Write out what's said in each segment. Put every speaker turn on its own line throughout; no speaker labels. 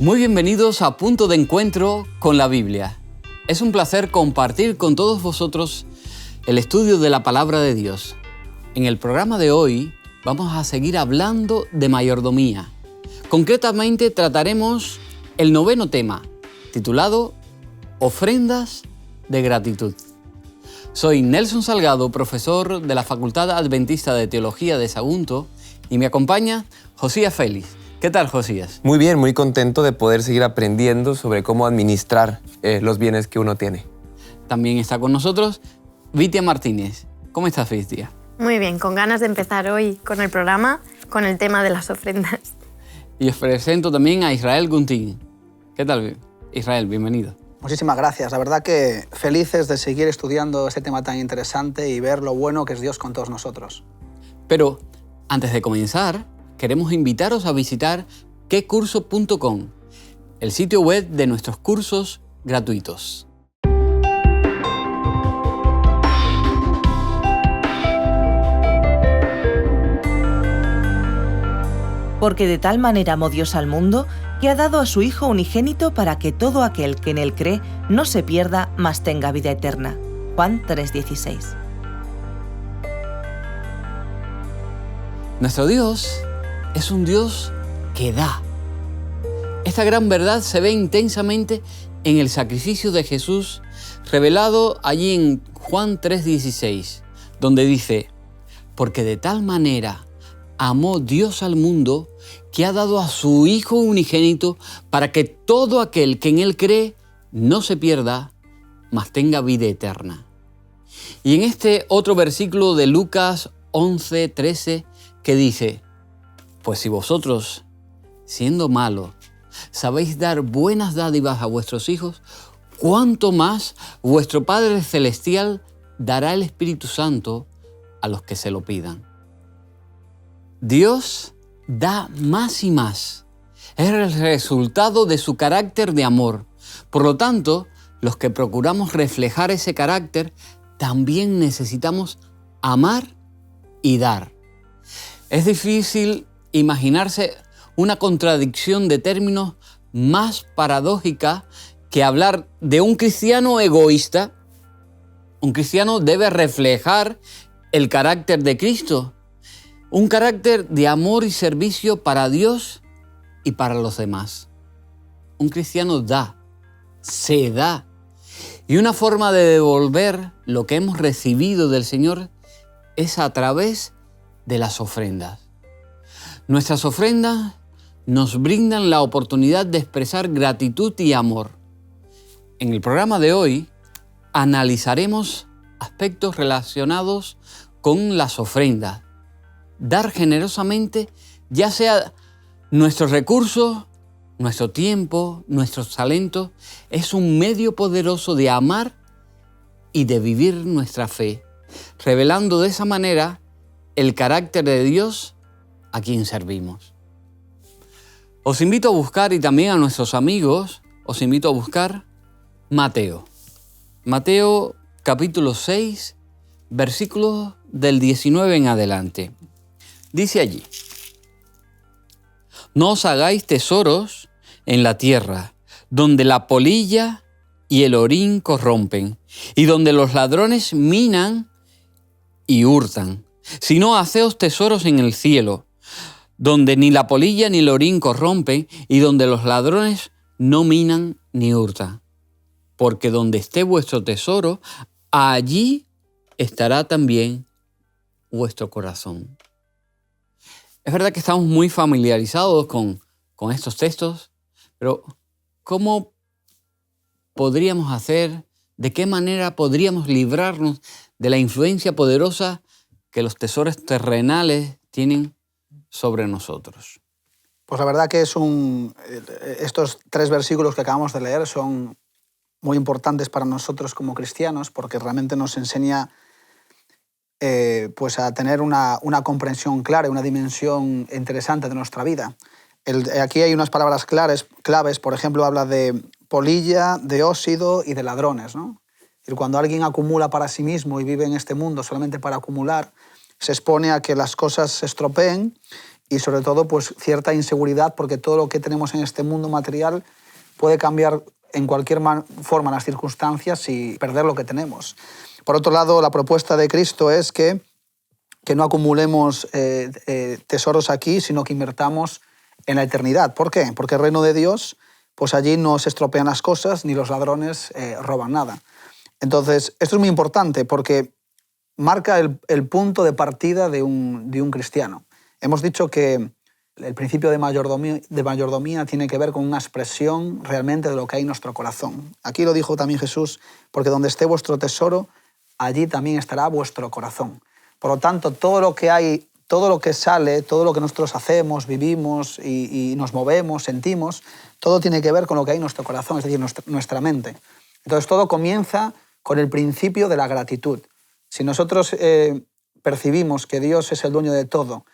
Muy bienvenidos a Punto de Encuentro con la Biblia. Es un placer compartir con todos vosotros el estudio de la Palabra de Dios. En el programa de hoy vamos a seguir hablando de mayordomía. Concretamente trataremos el 9º tema, titulado Ofrendas de gratitud. Soy Nelson Salgado, profesor de la Facultad Adventista de Teología de Sagunto, y me acompaña Josías Félix. ¿Qué tal, Josías?
Muy bien, muy contento de poder seguir aprendiendo sobre cómo administrar los bienes que uno tiene.
También está con nosotros Vitia Martínez. ¿Cómo estás, Vitia?
Muy bien, con ganas de empezar hoy con el programa, con el tema de las ofrendas.
Y os presento también a Israel Guntín. ¿Qué tal, Israel? Bienvenido.
Muchísimas gracias. La verdad que felices de seguir estudiando este tema tan interesante y ver lo bueno que es Dios con todos nosotros.
Pero antes de comenzar, queremos invitaros a visitar quecurso.com, el sitio web de nuestros cursos gratuitos.
Porque de tal manera amó Dios al mundo, que ha dado a su Hijo unigénito para que todo aquel que en él cree no se pierda, mas tenga vida eterna. Juan 3:16.
Nuestro Dios es un Dios que da. Esta gran verdad se ve intensamente en el sacrificio de Jesús revelado allí en Juan 3:16, donde dice: porque de tal manera amó Dios al mundo que ha dado a su Hijo unigénito para que todo aquel que en Él cree no se pierda, mas tenga vida eterna. Y en este otro versículo de Lucas 11:13 que dice: pues si vosotros, siendo malos, sabéis dar buenas dádivas a vuestros hijos, ¿cuánto más vuestro Padre Celestial dará el Espíritu Santo a los que se lo pidan? Dios da más y más. Es el resultado de su carácter de amor. Por lo tanto, los que procuramos reflejar ese carácter, también necesitamos amar y dar. Es difícil imaginarse una contradicción de términos más paradójica que hablar de un cristiano egoísta. Un cristiano debe reflejar el carácter de Cristo, un carácter de amor y servicio para Dios y para los demás. Un cristiano da, se da. Y una forma de devolver lo que hemos recibido del Señor es a través de las ofrendas. Nuestras ofrendas nos brindan la oportunidad de expresar gratitud y amor. En el programa de hoy analizaremos aspectos relacionados con las ofrendas. Dar generosamente, ya sea nuestros recursos, nuestro tiempo, nuestros talentos, es un medio poderoso de amar y de vivir nuestra fe, revelando de esa manera el carácter de Dios a quien servimos. Os invito a buscar, y también a nuestros amigos, os invito a buscar Mateo. Mateo capítulo 6, versículos del 19 en adelante. Dice allí: no os hagáis tesoros en la tierra, donde la polilla y el orín corrompen, y donde los ladrones minan y hurtan, sino haceos tesoros en el cielo, donde ni la polilla ni el orín corrompen, y donde los ladrones no minan ni hurtan. Porque donde esté vuestro tesoro, allí estará también vuestro corazón. Es verdad que estamos muy familiarizados con estos textos, pero ¿cómo podríamos hacer, de qué manera podríamos librarnos de la influencia poderosa que los tesoros terrenales tienen sobre nosotros?
Pues la verdad que estos 3 versículos que acabamos de leer son muy importantes para nosotros como cristianos, porque realmente nos enseña pues a tener una comprensión clara, una dimensión interesante de nuestra vida. Aquí hay unas palabras claves, por ejemplo, habla de polilla, de óxido y de ladrones, ¿no? Y cuando alguien acumula para sí mismo y vive en este mundo solamente para acumular, se expone a que las cosas se estropeen y sobre todo pues cierta inseguridad, porque todo lo que tenemos en este mundo material puede cambiar en cualquier forma las circunstancias y perder lo que tenemos. Por otro lado, la propuesta de Cristo es que no acumulemos tesoros aquí, sino que invirtamos en la eternidad. ¿Por qué? Porque el reino de Dios, pues allí no se estropean las cosas ni los ladrones roban nada. Entonces, esto es muy importante porque marca el punto de partida de un cristiano. Hemos dicho que el principio de mayordomía tiene que ver con una expresión realmente de lo que hay en nuestro corazón. Aquí lo dijo también Jesús, porque donde esté vuestro tesoro, allí también estará vuestro corazón. Por lo tanto, todo lo que hay, todo lo que sale, todo lo que nosotros hacemos, vivimos y nos movemos, sentimos, todo tiene que ver con lo que hay en nuestro corazón, es decir, nuestra mente. Entonces, todo comienza con el principio de la gratitud. Si nosotros percibimos que Dios es el dueño de todo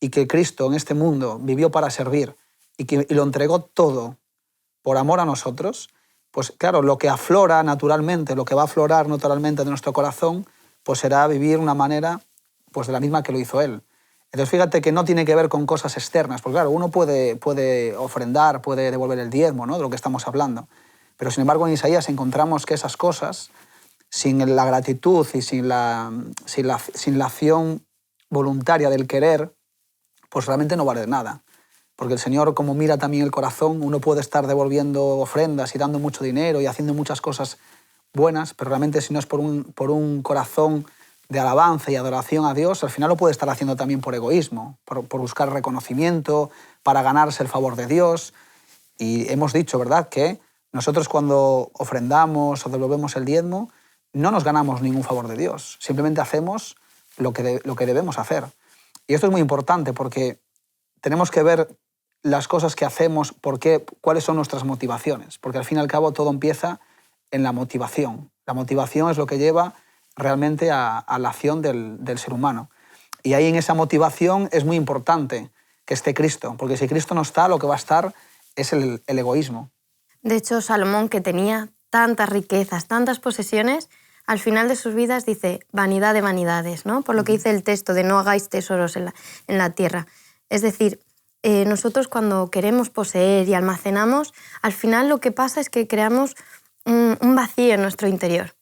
y que Cristo en este mundo vivió para servir y lo entregó todo por amor a nosotros, pues claro, lo que aflora naturalmente, lo que va a aflorar naturalmente de nuestro corazón, pues será vivir una manera pues de la misma que lo hizo Él. Entonces fíjate que no tiene que ver con cosas externas, porque claro, uno puede ofrendar, puede devolver el diezmo, ¿no?, de lo que estamos hablando. Pero sin embargo en Isaías encontramos que esas cosas, sin la gratitud y sin la acción voluntaria del querer, pues realmente no vale nada. Porque el Señor, como mira también el corazón, uno puede estar devolviendo ofrendas y dando mucho dinero y haciendo muchas cosas buenas, pero realmente si no es por un corazón de alabanza y adoración a Dios, al final lo puede estar haciendo también por egoísmo, por buscar reconocimiento, para ganarse el favor de Dios. Y hemos dicho, ¿verdad?, que nosotros cuando ofrendamos o devolvemos el diezmo, no nos ganamos ningún favor de Dios, simplemente hacemos lo que debemos hacer. Y esto es muy importante porque tenemos que ver las cosas que hacemos, cuáles son nuestras motivaciones, porque al fin y al cabo todo empieza en la motivación. La motivación es lo que lleva realmente a la acción del ser humano. Y ahí en esa motivación es muy importante que esté Cristo, porque si Cristo no está, lo que va a estar es el egoísmo.
De hecho, Salomón, que tenía tantas riquezas, tantas posesiones, al final de sus vidas dice vanidad de vanidades, ¿no? Por lo que dice el texto de no hagáis tesoros en la tierra. Es decir, nosotros cuando queremos poseer y almacenamos, al final lo que pasa es que creamos un vacío en nuestro interior.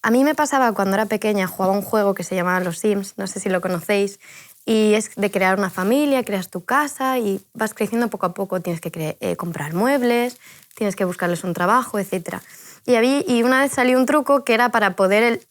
A mí me pasaba cuando era pequeña, jugaba un juego que se llamaba Los Sims, no sé si lo conocéis, y es de crear una familia, creas tu casa y vas creciendo poco a poco, tienes que comprar muebles, tienes que buscarles un trabajo, etc. Y una vez salió un truco que era para poder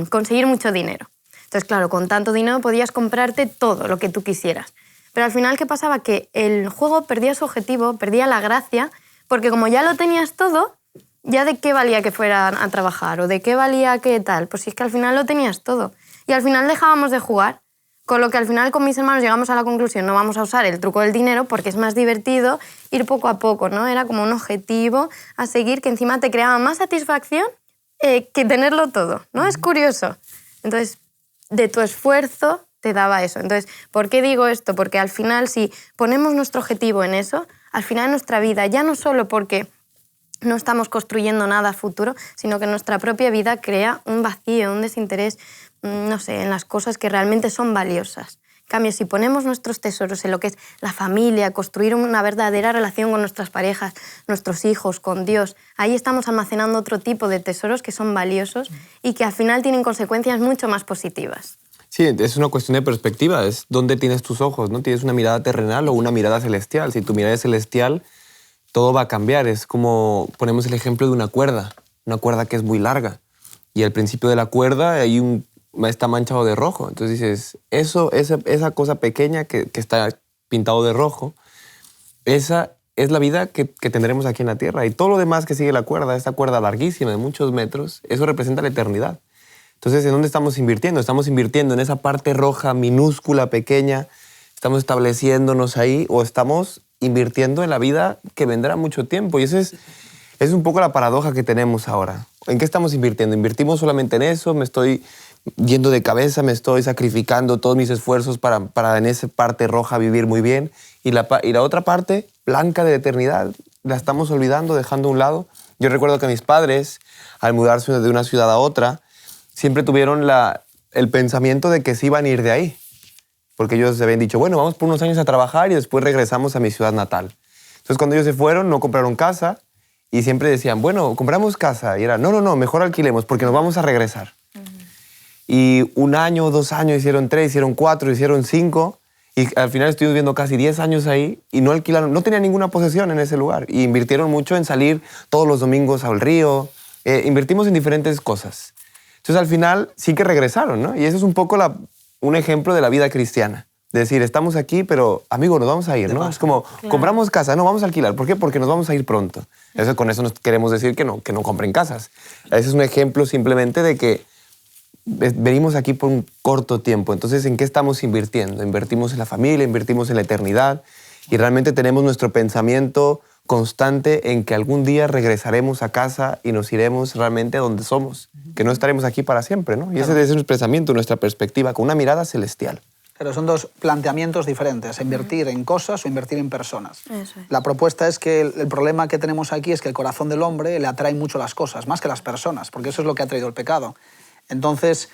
conseguir mucho dinero. Entonces, claro, con tanto dinero podías comprarte todo lo que tú quisieras. Pero al final, ¿qué pasaba? Que el juego perdía su objetivo, perdía la gracia, porque como ya lo tenías todo, ¿ya de qué valía que fueran a trabajar? ¿O de qué valía que tal? Pues si es que al final lo tenías todo. Y al final dejábamos de jugar. Con lo que al final con mis hermanos llegamos a la conclusión, no vamos a usar el truco del dinero porque es más divertido ir poco a poco, ¿no? Era como un objetivo a seguir que encima te creaba más satisfacción que tenerlo todo, ¿no? Es curioso. Entonces, de tu esfuerzo te daba eso. Entonces, ¿por qué digo esto? Porque al final, si ponemos nuestro objetivo en eso, al final en nuestra vida, ya no solo porque no estamos construyendo nada a futuro, sino que nuestra propia vida crea un vacío, un desinterés, no sé, en las cosas que realmente son valiosas. En cambio, si ponemos nuestros tesoros en lo que es la familia, construir una verdadera relación con nuestras parejas, nuestros hijos, con Dios, ahí estamos almacenando otro tipo de tesoros que son valiosos y que al final tienen consecuencias mucho más positivas.
Sí, es una cuestión de perspectiva, es dónde tienes tus ojos, ¿no? ¿Tienes una mirada terrenal o una mirada celestial? Si tu mirada es celestial, todo va a cambiar. Es como ponemos el ejemplo de una cuerda que es muy larga. Y al principio de la cuerda está manchado de rojo. Entonces dices, esa cosa pequeña que está pintado de rojo, esa es la vida que tendremos aquí en la tierra. Y todo lo demás que sigue la cuerda, esta cuerda larguísima de muchos metros, eso representa la eternidad. Entonces, ¿en dónde estamos invirtiendo? Estamos invirtiendo en esa parte roja, minúscula, pequeña. Estamos estableciéndonos ahí o estamos invirtiendo en la vida que vendrá mucho tiempo. Y eso es un poco la paradoja que tenemos ahora. ¿En qué estamos invirtiendo? ¿Invertimos solamente en eso? ¿Me estoy yendo de cabeza? ¿Me estoy sacrificando todos mis esfuerzos para en esa parte roja vivir muy bien? Y la otra parte, blanca de la eternidad, la estamos olvidando, dejando a un lado. Yo recuerdo que mis padres, al mudarse de una ciudad a otra, siempre tuvieron el pensamiento de que se iban a ir de ahí. porque ellos habían dicho, bueno, vamos por unos años a trabajar y después regresamos a mi ciudad natal. Entonces, cuando ellos se fueron, no compraron casa y siempre decían, bueno, compramos casa. Y era, no, mejor alquilemos porque nos vamos a regresar. Y 1 año, 2 años, hicieron 3, hicieron 4, hicieron 5. Y al final estuvimos viviendo casi 10 años ahí y no alquilaron, no tenían ninguna posesión en ese lugar. Y invirtieron mucho en salir todos los domingos al río. Invertimos en diferentes cosas. Entonces, al final sí que regresaron, ¿no? Y eso es un poco un ejemplo de la vida cristiana. De decir, estamos aquí, pero, amigo, nos vamos a ir, ¿no? Es como, compramos casa, no, vamos a alquilar. ¿Por qué? Porque nos vamos a ir pronto. Con eso nos queremos decir que no compren casas. Ese es un ejemplo simplemente de que venimos aquí por un corto tiempo. Entonces, ¿en qué estamos invirtiendo? Invertimos en la familia, invertimos en la eternidad y realmente tenemos nuestro pensamiento constante en que algún día regresaremos a casa y nos iremos realmente a donde somos, que no estaremos aquí para siempre, ¿no? Y ese es nuestro pensamiento, nuestra perspectiva, con una mirada celestial.
Pero son dos planteamientos diferentes, invertir en cosas o invertir en personas.
Eso es.
La propuesta es que el problema que tenemos aquí es que el corazón del hombre le atrae mucho las cosas, más que las personas, porque eso es lo que ha traído el pecado. Entonces,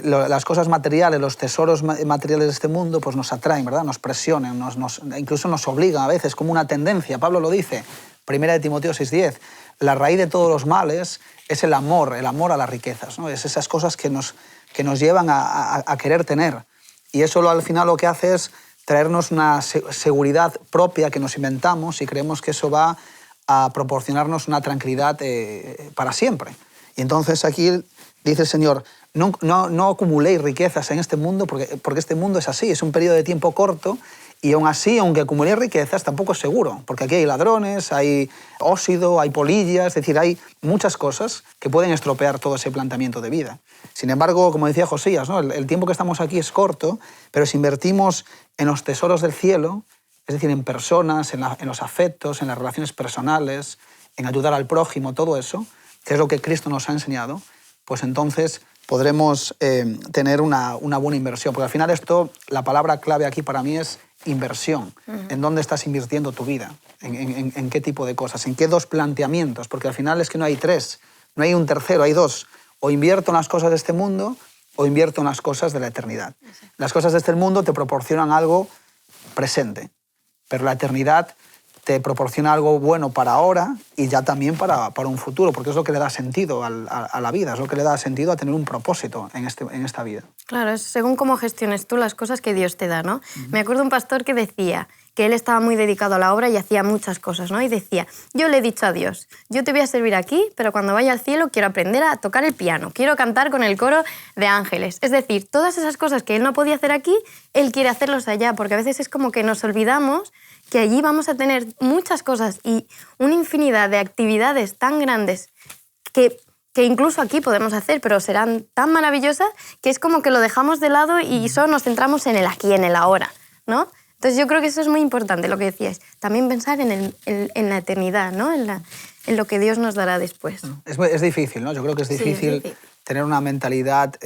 las cosas materiales, los tesoros materiales de este mundo, pues nos atraen, ¿verdad? Nos presionan, incluso nos obligan a veces, como una tendencia. Pablo lo dice, 1 Timoteo 6:10, la raíz de todos los males es el amor a las riquezas, ¿no? Es esas cosas que nos llevan a querer tener. Y eso al final lo que hace es traernos una seguridad propia que nos inventamos y creemos que eso va a proporcionarnos una tranquilidad para siempre. Y entonces aquí dice el Señor, no acumuléis riquezas en este mundo porque este mundo es así, es un periodo de tiempo corto y aún así, aunque acumuléis riquezas, tampoco es seguro, porque aquí hay ladrones, hay óxido, hay polillas, es decir, hay muchas cosas que pueden estropear todo ese planteamiento de vida. Sin embargo, como decía Josías, ¿no? el tiempo que estamos aquí es corto, pero si invertimos en los tesoros del cielo, es decir, en personas, en los afectos, en las relaciones personales, en ayudar al prójimo, todo eso, que es lo que Cristo nos ha enseñado, pues entonces podremos tener una buena inversión. Porque al final la palabra clave aquí para mí es inversión. ¿En dónde estás invirtiendo tu vida? ¿En qué tipo de cosas? ¿En qué dos planteamientos? Porque al final es que no hay tres, no hay un tercero, hay dos. O invierto en las cosas de este mundo o invierto en las cosas de la eternidad. Las cosas de este mundo te proporcionan algo presente, pero la eternidad te proporciona algo bueno para ahora y ya también para un futuro, porque es lo que le da sentido a la vida, es lo que le da sentido a tener un propósito en esta vida.
Claro, es según cómo gestiones tú las cosas que Dios te da, ¿no? Me acuerdo de un pastor que decía que él estaba muy dedicado a la obra y hacía muchas cosas, ¿no? Y decía, yo le he dicho a Dios, yo te voy a servir aquí, pero cuando vaya al cielo quiero aprender a tocar el piano, quiero cantar con el coro de ángeles. Es decir, todas esas cosas que él no podía hacer aquí, él quiere hacerlos allá, porque a veces es como que nos olvidamos que allí vamos a tener muchas cosas y una infinidad de actividades tan grandes que incluso aquí podemos hacer, pero serán tan maravillosas que es como que lo dejamos de lado y solo nos centramos en el aquí, en el ahora, ¿no? Entonces yo creo que eso es muy importante, lo que decíais. También pensar en la eternidad, ¿no? En lo que Dios nos dará después.
Es difícil, ¿no? Yo creo que es difícil tener una mentalidad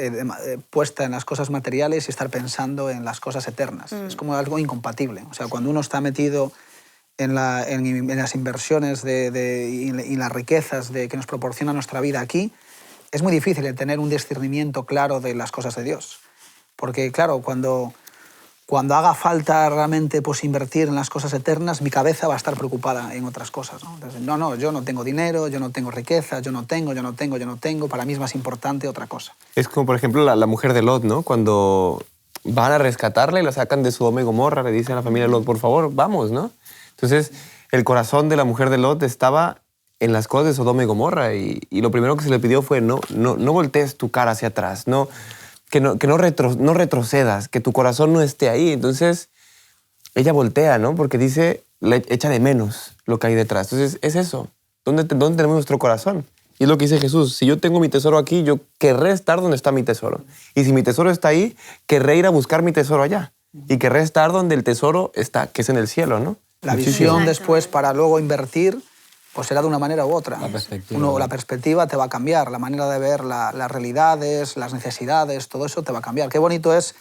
puesta en las cosas materiales y estar pensando en las cosas eternas. Es como algo incompatible. O sea, cuando uno está metido en las inversiones y las riquezas que nos proporciona nuestra vida aquí, es muy difícil tener un discernimiento claro de las cosas de Dios. Porque, claro, cuando haga falta realmente pues, invertir en las cosas eternas, mi cabeza va a estar preocupada en otras cosas, ¿no? Entonces, no, yo no tengo dinero, yo no tengo riqueza, yo no tengo, para mí es más importante otra cosa.
Es como, por ejemplo, la mujer de Lot, ¿no? Cuando van a rescatarla y la sacan de Sodoma y Gomorra, le dicen a la familia de Lot, por favor, vamos, ¿no? Entonces, el corazón de la mujer de Lot estaba en las cosas de Sodoma y Gomorra y lo primero que se le pidió fue no voltees tu cara hacia atrás, que no retrocedas, que tu corazón no esté ahí. Entonces, ella voltea, ¿no? Porque dice, echa de menos lo que hay detrás. Entonces, es eso. ¿Dónde tenemos nuestro corazón? Y es lo que dice Jesús. Si yo tengo mi tesoro aquí, yo querré estar donde está mi tesoro. Y si mi tesoro está ahí, querré ir a buscar mi tesoro allá. Y querré estar donde el tesoro está, que es en el cielo, ¿no?
La visión después para luego invertir pues será de una manera u otra. La perspectiva te va a cambiar, la manera de ver las realidades, las necesidades, todo eso te va a cambiar. Qué bonito es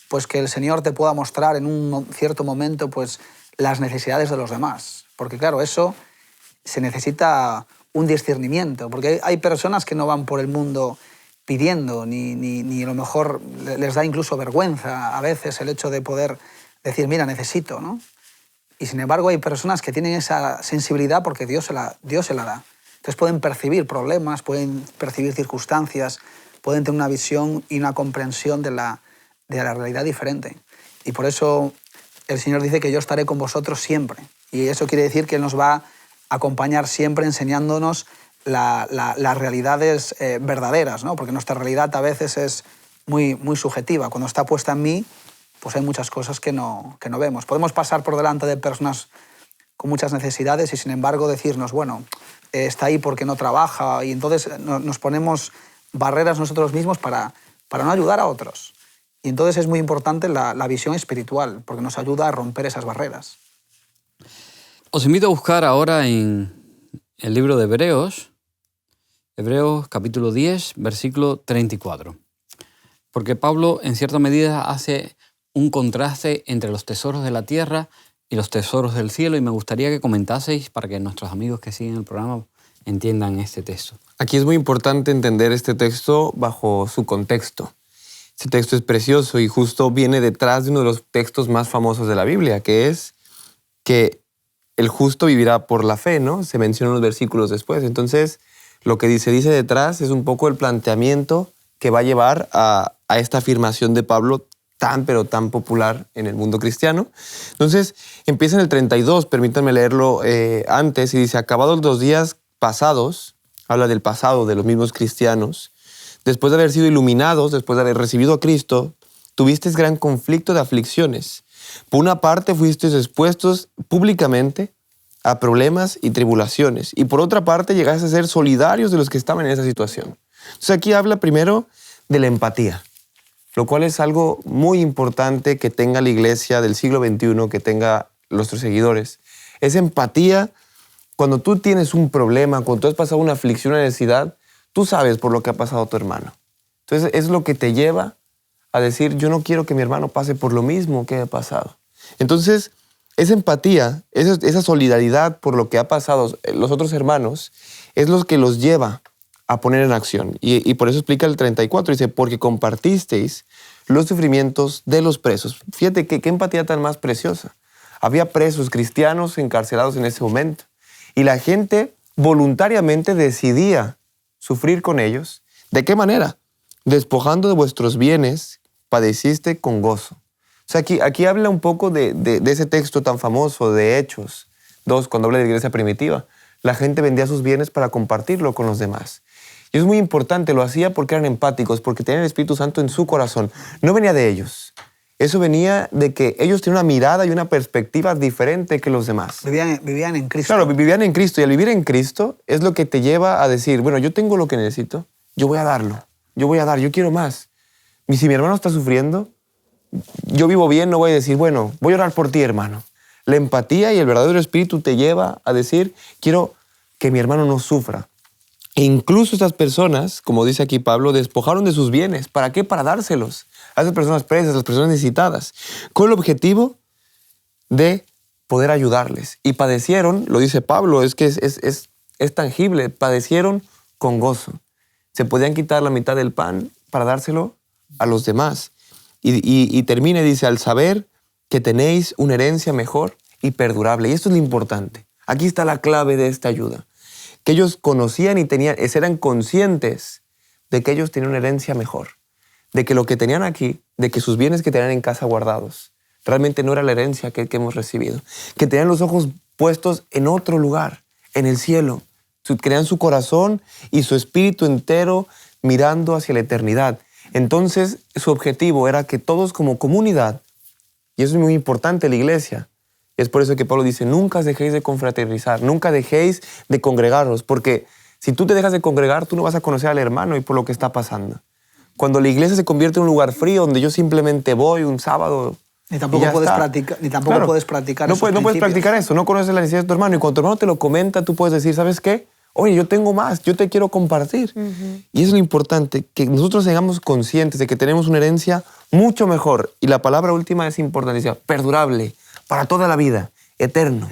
pues, que el Señor te pueda mostrar en un cierto momento pues, las necesidades de los demás. Porque claro, eso se necesita un discernimiento, porque hay personas que no van por el mundo pidiendo, ni a lo mejor les da incluso vergüenza a veces el hecho de poder decir, mira, necesito, ¿no? Y sin embargo hay personas que tienen esa sensibilidad porque Dios se la da. Entonces pueden percibir problemas, pueden percibir circunstancias, pueden tener una visión y una comprensión de la realidad diferente. Y por eso el Señor dice que yo estaré con vosotros siempre. Y eso quiere decir que Él nos va a acompañar siempre enseñándonos las realidades verdaderas, ¿no? Porque nuestra realidad a veces es muy, muy subjetiva. Cuando está puesta en mí, pues hay muchas cosas que no vemos. Podemos pasar por delante de personas con muchas necesidades y sin embargo decirnos, bueno, está ahí porque no trabaja, y entonces nos ponemos barreras nosotros mismos para no ayudar a otros. Y entonces es muy importante la visión espiritual, porque nos ayuda a romper esas barreras.
Os invito a buscar ahora en el libro de Hebreos capítulo 10, versículo 34. Porque Pablo, en cierta medida, hace un contraste entre los tesoros de la tierra y los tesoros del cielo, y me gustaría que comentaseis para que nuestros amigos que siguen el programa entiendan este texto.
Aquí es muy importante entender este texto bajo su contexto. Este texto es precioso y justo viene detrás de uno de los textos más famosos de la Biblia, que es que el justo vivirá por la fe, ¿no? Se menciona unos versículos después. Entonces, lo que dice detrás es un poco el planteamiento que va a llevar a esta afirmación de Pablo pero tan popular en el mundo cristiano. Entonces, empieza en el 32, permítanme leerlo antes, y dice, acabados los días pasados, habla del pasado de los mismos cristianos, después de haber sido iluminados, después de haber recibido a Cristo, tuvisteis gran conflicto de aflicciones. Por una parte, fuisteis expuestos públicamente a problemas y tribulaciones, y por otra parte, llegaste a ser solidarios de los que estaban en esa situación. Entonces, aquí habla primero de la empatía, lo cual es algo muy importante que tenga la iglesia del siglo XXI, que tenga nuestros seguidores. Es empatía cuando tú tienes un problema, cuando tú has pasado una aflicción, una necesidad, tú sabes por lo que ha pasado tu hermano. Entonces es lo que te lleva a decir, yo no quiero que mi hermano pase por lo mismo que he pasado. Entonces, esa empatía, esa solidaridad por lo que ha pasado los otros hermanos, es lo que los lleva a poner en acción. Y por eso explica el 34, dice, porque compartisteis los sufrimientos de los presos. Fíjate qué empatía tan más preciosa. Había presos cristianos encarcelados en ese momento. Y la gente voluntariamente decidía sufrir con ellos. ¿De qué manera? Despojando de vuestros bienes, padeciste con gozo. O sea, aquí habla un poco de ese texto tan famoso de Hechos 2, cuando habla de la iglesia primitiva. La gente vendía sus bienes para compartirlo con los demás. Y es muy importante, lo hacía porque eran empáticos, porque tenían el Espíritu Santo en su corazón. No venía de ellos. Eso venía de que ellos tenían una mirada y una perspectiva diferente que los demás.
Vivían en Cristo.
Claro, vivían en Cristo. Y al vivir en Cristo es lo que te lleva a decir, bueno, yo tengo lo que necesito, yo voy a darlo. Yo voy a dar, yo quiero más. Y si mi hermano está sufriendo, yo vivo bien, no voy a decir, bueno, voy a orar por ti, hermano. La empatía y el verdadero espíritu te lleva a decir, quiero que mi hermano no sufra. E incluso estas personas, como dice aquí Pablo, despojaron de sus bienes. ¿Para qué? Para dárselos a esas personas presas, a las personas necesitadas, con el objetivo de poder ayudarles. Y padecieron, lo dice Pablo, es que es tangible, padecieron con gozo. Se podían quitar la mitad del pan para dárselo a los demás. Y termina y dice, al saber que tenéis una herencia mejor y perdurable. Y esto es lo importante. Aquí está la clave de esta ayuda. Que ellos conocían y eran conscientes de que ellos tenían una herencia mejor. De que lo que tenían aquí, de que sus bienes que tenían en casa guardados, realmente no era la herencia que hemos recibido. Que tenían los ojos puestos en otro lugar, en el cielo. Tenían su corazón y su espíritu entero mirando hacia la eternidad. Entonces, su objetivo era que todos como comunidad, y eso es muy importante en la iglesia, es por eso que Pablo dice, nunca dejéis de confraternizar, nunca dejéis de congregaros, porque si tú te dejas de congregar, tú no vas a conocer al hermano y por lo que está pasando. Cuando la iglesia se convierte en un lugar frío donde yo simplemente voy un sábado
Ni tampoco puedes practicar, puedes practicar
no puedes practicar eso, no conoces la necesidad de tu hermano. Y cuando tu hermano te lo comenta, tú puedes decir, ¿sabes qué? Oye, yo tengo más, yo te quiero compartir. Y eso es lo importante, que nosotros seamos conscientes de que tenemos una herencia mucho mejor. Y la palabra última es importantísima, perdurable, para toda la vida, eterno.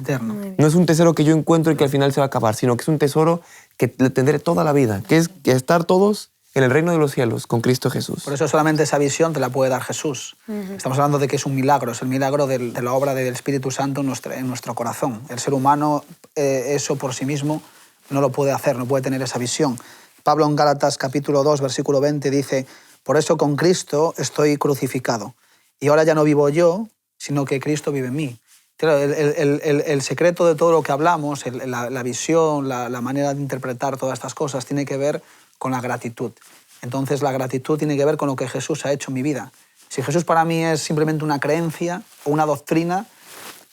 No es un tesoro que yo encuentro y que al final se va a acabar, sino que es un tesoro que le tendré toda la vida, que es estar todos en el reino de los cielos con Cristo Jesús.
Por eso solamente esa visión te la puede dar Jesús. Estamos hablando de que es un milagro, es el milagro de la obra del Espíritu Santo en nuestro corazón. El ser humano eso por sí mismo no lo puede hacer, no puede tener esa visión. Pablo en Gálatas capítulo 2, versículo 20 dice: por eso con Cristo estoy crucificado. Y ahora ya no vivo yo, sino que Cristo vive en mí. Claro, el secreto de todo lo que hablamos, la visión, la manera de interpretar todas estas cosas, tiene que ver con la gratitud. Entonces la gratitud tiene que ver con lo que Jesús ha hecho en mi vida. Si Jesús para mí es simplemente una creencia o una doctrina,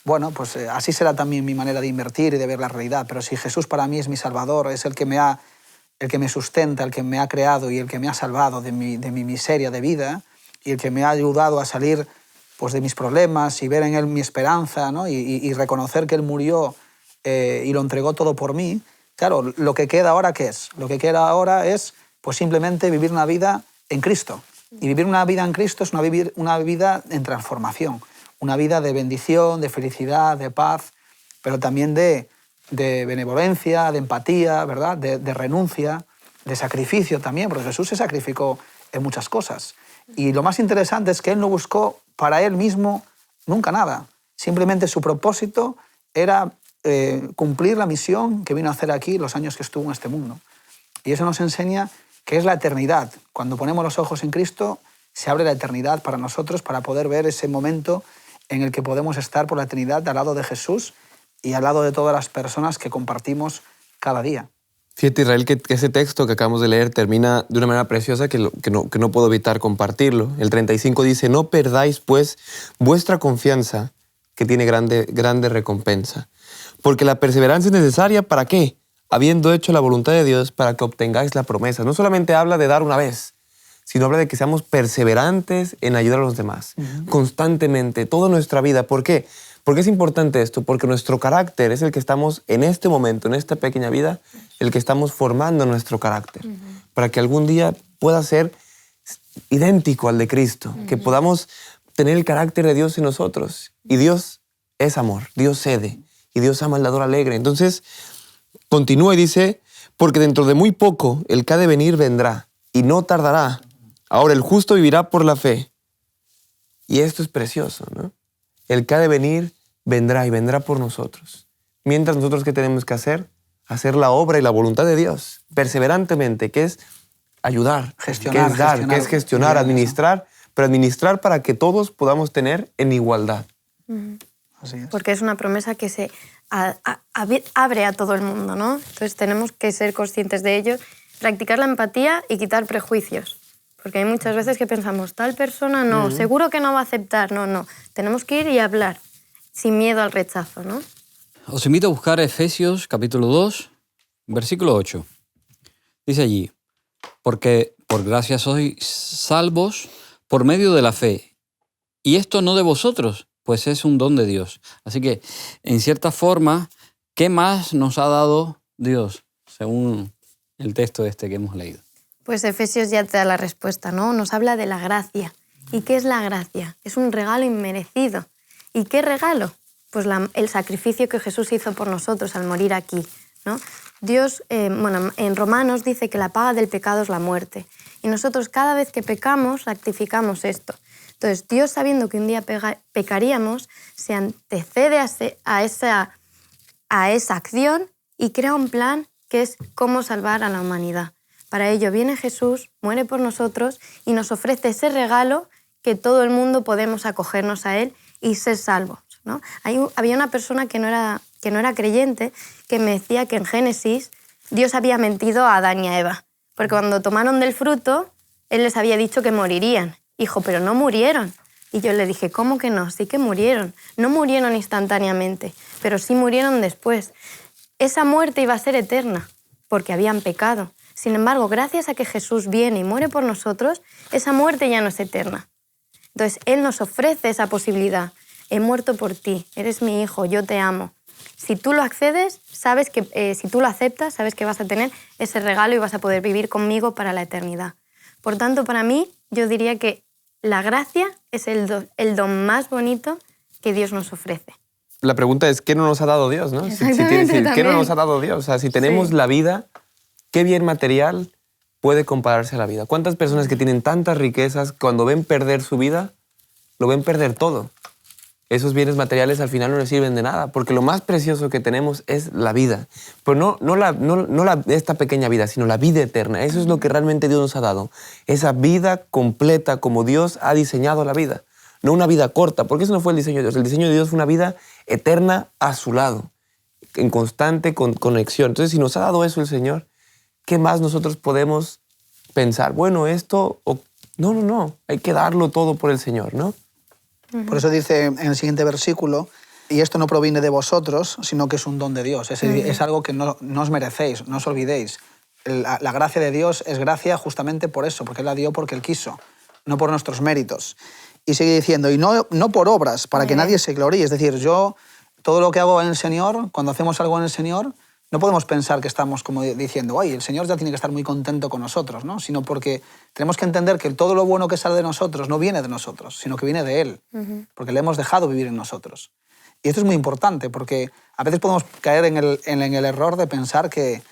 bueno, pues así será también mi manera de invertir y de ver la realidad. Pero si Jesús para mí es mi Salvador, es el que me sustenta, el que me ha creado y el que me ha salvado de mi miseria de vida y el que me ha ayudado a salir pues, de mis problemas y ver en Él mi esperanza, ¿no? y reconocer que Él murió y lo entregó todo por mí, claro, lo que queda ahora, ¿qué es? Lo que queda ahora es pues, simplemente vivir una vida en Cristo. Y vivir una vida en Cristo es vivir una vida en transformación, una vida de bendición, de felicidad, de paz, pero también de benevolencia, de empatía, ¿verdad? De renuncia, de sacrificio también, porque Jesús se sacrificó en muchas cosas. Y lo más interesante es que Él no buscó para Él mismo nunca nada. Simplemente su propósito era cumplir la misión que vino a hacer aquí los años que estuvo en este mundo. Y eso nos enseña que es la eternidad. Cuando ponemos los ojos en Cristo, se abre la eternidad para nosotros, para poder ver ese momento en el que podemos estar por la eternidad al lado de Jesús y al lado de todas las personas que compartimos cada día.
Fíjate, Israel, que ese texto que acabamos de leer termina de una manera preciosa que no puedo evitar compartirlo. El 35 dice: no perdáis, pues, vuestra confianza, que tiene grande recompensa. Porque la perseverancia es necesaria, ¿para qué? Habiendo hecho la voluntad de Dios, para que obtengáis la promesa. No solamente habla de dar una vez, sino habla de que seamos perseverantes en ayudar a los demás, constantemente, toda nuestra vida. ¿Por qué? ¿Por qué es importante esto? Porque nuestro carácter es el que estamos en este momento, en esta pequeña vida, el que estamos formando nuestro carácter, para que algún día pueda ser idéntico al de Cristo, que podamos tener el carácter de Dios en nosotros. Y Dios es amor, Dios cede, y Dios ama al dador alegre. Entonces, continúa y dice: porque dentro de muy poco el que ha de venir vendrá, y no tardará. Ahora el justo vivirá por la fe. Y esto es precioso, ¿no? El que ha de venir vendrá y vendrá por nosotros. Mientras nosotros, ¿qué tenemos que hacer? Hacer la obra y la voluntad de Dios, perseverantemente, que es ayudar,
gestionar,
que es dar, que es gestionar, administrar, pero administrar para que todos podamos tener en igualdad.
Así es.
Porque es una promesa que se abre a todo el mundo, ¿no? Entonces tenemos que ser conscientes de ello, practicar la empatía y quitar prejuicios. Porque hay muchas veces que pensamos, tal persona no, seguro que no va a aceptar. No. Tenemos que ir y hablar, sin miedo al rechazo, ¿no?
Os invito a buscar Efesios capítulo 2, versículo 8. Dice allí: porque por gracia sois salvos por medio de la fe. Y esto no de vosotros, pues es un don de Dios. Así que, en cierta forma, ¿qué más nos ha dado Dios, según el texto que hemos leído?
Pues Efesios ya te da la respuesta, ¿no? Nos habla de la gracia. ¿Y qué es la gracia? Es un regalo inmerecido. ¿Y qué regalo? Pues el sacrificio que Jesús hizo por nosotros al morir aquí, ¿no? Dios, en Romanos dice que la paga del pecado es la muerte. Y nosotros cada vez que pecamos, rectificamos esto. Entonces, Dios, sabiendo que un día pecaríamos, se antecede a esa acción y crea un plan que es cómo salvar a la humanidad. Para ello viene Jesús, muere por nosotros y nos ofrece ese regalo que todo el mundo podemos acogernos a Él y ser salvos, ¿no? Había una persona que no era creyente que me decía que en Génesis Dios había mentido a Adán y a Eva, porque cuando tomaron del fruto, Él les había dicho que morirían. Hijo, pero no murieron. Y yo le dije, ¿cómo que no? Sí que murieron. No murieron instantáneamente, pero sí murieron después. Esa muerte iba a ser eterna, porque habían pecado. Sin embargo, gracias a que Jesús viene y muere por nosotros, esa muerte ya no es eterna. Entonces, Él nos ofrece esa posibilidad. He muerto por ti, eres mi hijo, yo te amo. Si tú lo accedes, si tú lo aceptas, sabes que vas a tener ese regalo y vas a poder vivir conmigo para la eternidad. Por tanto, para mí, yo diría que la gracia es el don más bonito que Dios nos ofrece.
La pregunta es, ¿qué no nos ha dado Dios, no? ¿Qué no nos ha dado Dios? O sea, si tenemos la vida, ¿qué bien material puede compararse a la vida. ¿Cuántas personas que tienen tantas riquezas, cuando ven perder su vida, lo ven perder todo? Esos bienes materiales al final no les sirven de nada, porque lo más precioso que tenemos es la vida. Pero no esta pequeña vida, sino la vida eterna. Eso es lo que realmente Dios nos ha dado. Esa vida completa como Dios ha diseñado la vida. No una vida corta, porque eso no fue el diseño de Dios. El diseño de Dios fue una vida eterna a su lado, en constante conexión. Entonces, si nos ha dado eso el Señor, ¿qué más nosotros podemos pensar? Bueno, esto... No. Hay que darlo todo por el Señor, ¿no?
Por eso dice en el siguiente versículo, y esto no proviene de vosotros, sino que es un don de Dios. Es algo que no os merecéis, no os olvidéis. La gracia de Dios es gracia justamente por eso, porque Él la dio porque Él quiso, no por nuestros méritos. Y sigue diciendo, y no por obras, para que nadie se gloríe. Es decir, yo, todo lo que hago en el Señor, cuando hacemos algo en el Señor, no podemos pensar que estamos como diciendo, ay, el Señor ya tiene que estar muy contento con nosotros, ¿no? Sino porque tenemos que entender que todo lo bueno que sale de nosotros no viene de nosotros, sino que viene de Él, porque le hemos dejado vivir en nosotros. Y esto es muy importante, porque a veces podemos caer en el error de pensar que,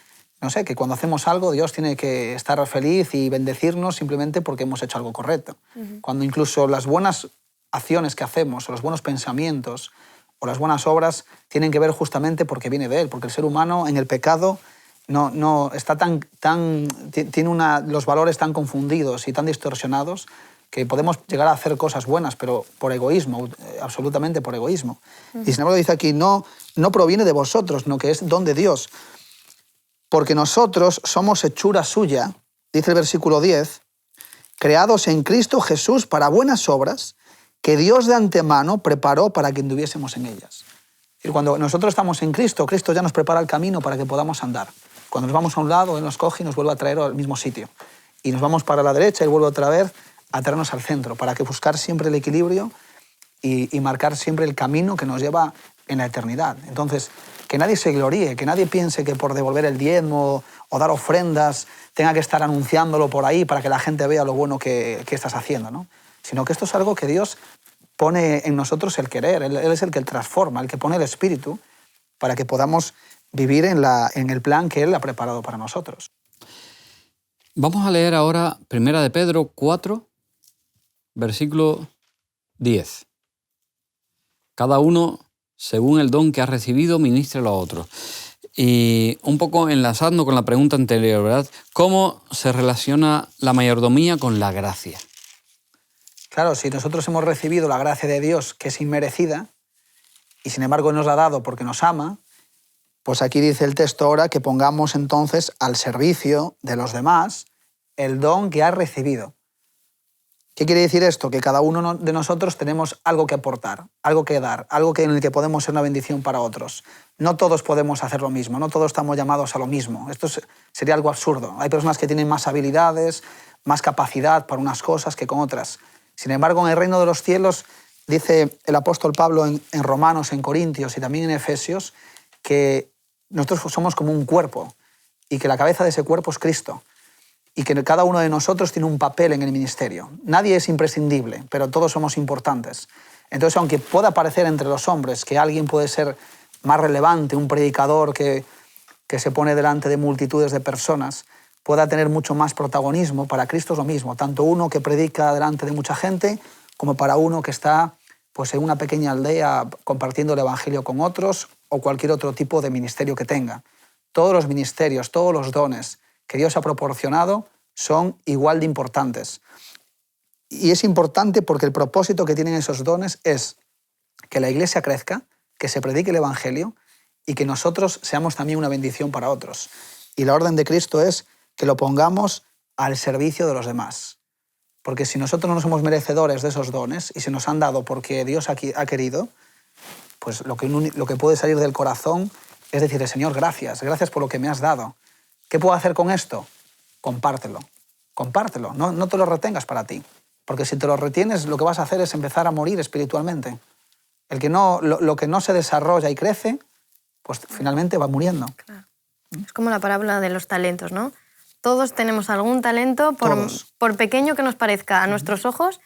no sé, que cuando hacemos algo Dios tiene que estar feliz y bendecirnos simplemente porque hemos hecho algo correcto. Cuando incluso las buenas acciones que hacemos o los buenos pensamientos o las buenas obras tienen que ver justamente porque viene de Él, porque el ser humano en el pecado no está tiene los valores tan confundidos y tan distorsionados que podemos llegar a hacer cosas buenas, pero por egoísmo, absolutamente por egoísmo. Y sin embargo dice aquí, no proviene de vosotros, sino que es don de Dios. Porque nosotros somos hechura suya, dice el versículo 10, creados en Cristo Jesús para buenas obras, que Dios de antemano preparó para que anduviésemos en ellas. Y cuando nosotros estamos en Cristo, Cristo ya nos prepara el camino para que podamos andar. Cuando nos vamos a un lado, Él nos coge y nos vuelve a traer al mismo sitio. Y nos vamos para la derecha y vuelve otra vez a traernos al centro, para que buscar siempre el equilibrio y marcar siempre el camino que nos lleva en la eternidad. Entonces, que nadie se gloríe, que nadie piense que por devolver el diezmo o dar ofrendas tenga que estar anunciándolo por ahí para que la gente vea lo bueno que estás haciendo, ¿no? Sino que esto es algo que Dios pone en nosotros el querer. Él es el que transforma, el que pone el espíritu para que podamos vivir en el plan que Él ha preparado para nosotros.
Vamos a leer ahora 1 de Pedro 4, versículo 10. Cada uno, según el don que ha recibido, ministre a otro. Y un poco enlazando con la pregunta anterior, ¿verdad? ¿Cómo se relaciona la mayordomía con la gracia?
Claro, si nosotros hemos recibido la gracia de Dios, que es inmerecida, y sin embargo nos la ha dado porque nos ama, pues aquí dice el texto ahora que pongamos entonces al servicio de los demás el don que ha recibido. ¿Qué quiere decir esto? Que cada uno de nosotros tenemos algo que aportar, algo que dar, algo en el que podemos ser una bendición para otros. No todos podemos hacer lo mismo, no todos estamos llamados a lo mismo. Esto sería algo absurdo. Hay personas que tienen más habilidades, más capacidad para unas cosas que con otras. Sin embargo, en el reino de los cielos, dice el apóstol Pablo en Romanos, en Corintios y también en Efesios, que nosotros somos como un cuerpo y que la cabeza de ese cuerpo es Cristo y que cada uno de nosotros tiene un papel en el ministerio. Nadie es imprescindible, pero todos somos importantes. Entonces, aunque pueda parecer entre los hombres que alguien puede ser más relevante, un predicador que se pone delante de multitudes de personas, pueda tener mucho más protagonismo, para Cristo es lo mismo, tanto uno que predica delante de mucha gente como para uno que está pues, en una pequeña aldea compartiendo el evangelio con otros o cualquier otro tipo de ministerio que tenga. Todos los ministerios, todos los dones que Dios ha proporcionado son igual de importantes. Y es importante porque el propósito que tienen esos dones es que la iglesia crezca, que se predique el evangelio y que nosotros seamos también una bendición para otros. Y la orden de Cristo es que lo pongamos al servicio de los demás. Porque si nosotros no somos merecedores de esos dones y se nos han dado porque Dios ha querido, pues lo que puede salir del corazón es decirle, Señor, gracias por lo que me has dado. ¿Qué puedo hacer con esto? Compártelo. No te lo retengas para ti. Porque si te lo retienes, lo que vas a hacer es empezar a morir espiritualmente. Lo que no se desarrolla y crece, pues finalmente va muriendo.
Claro. Es como la parábola de los talentos, ¿no? Todos tenemos algún talento, por pequeño que nos parezca a nuestros ojos,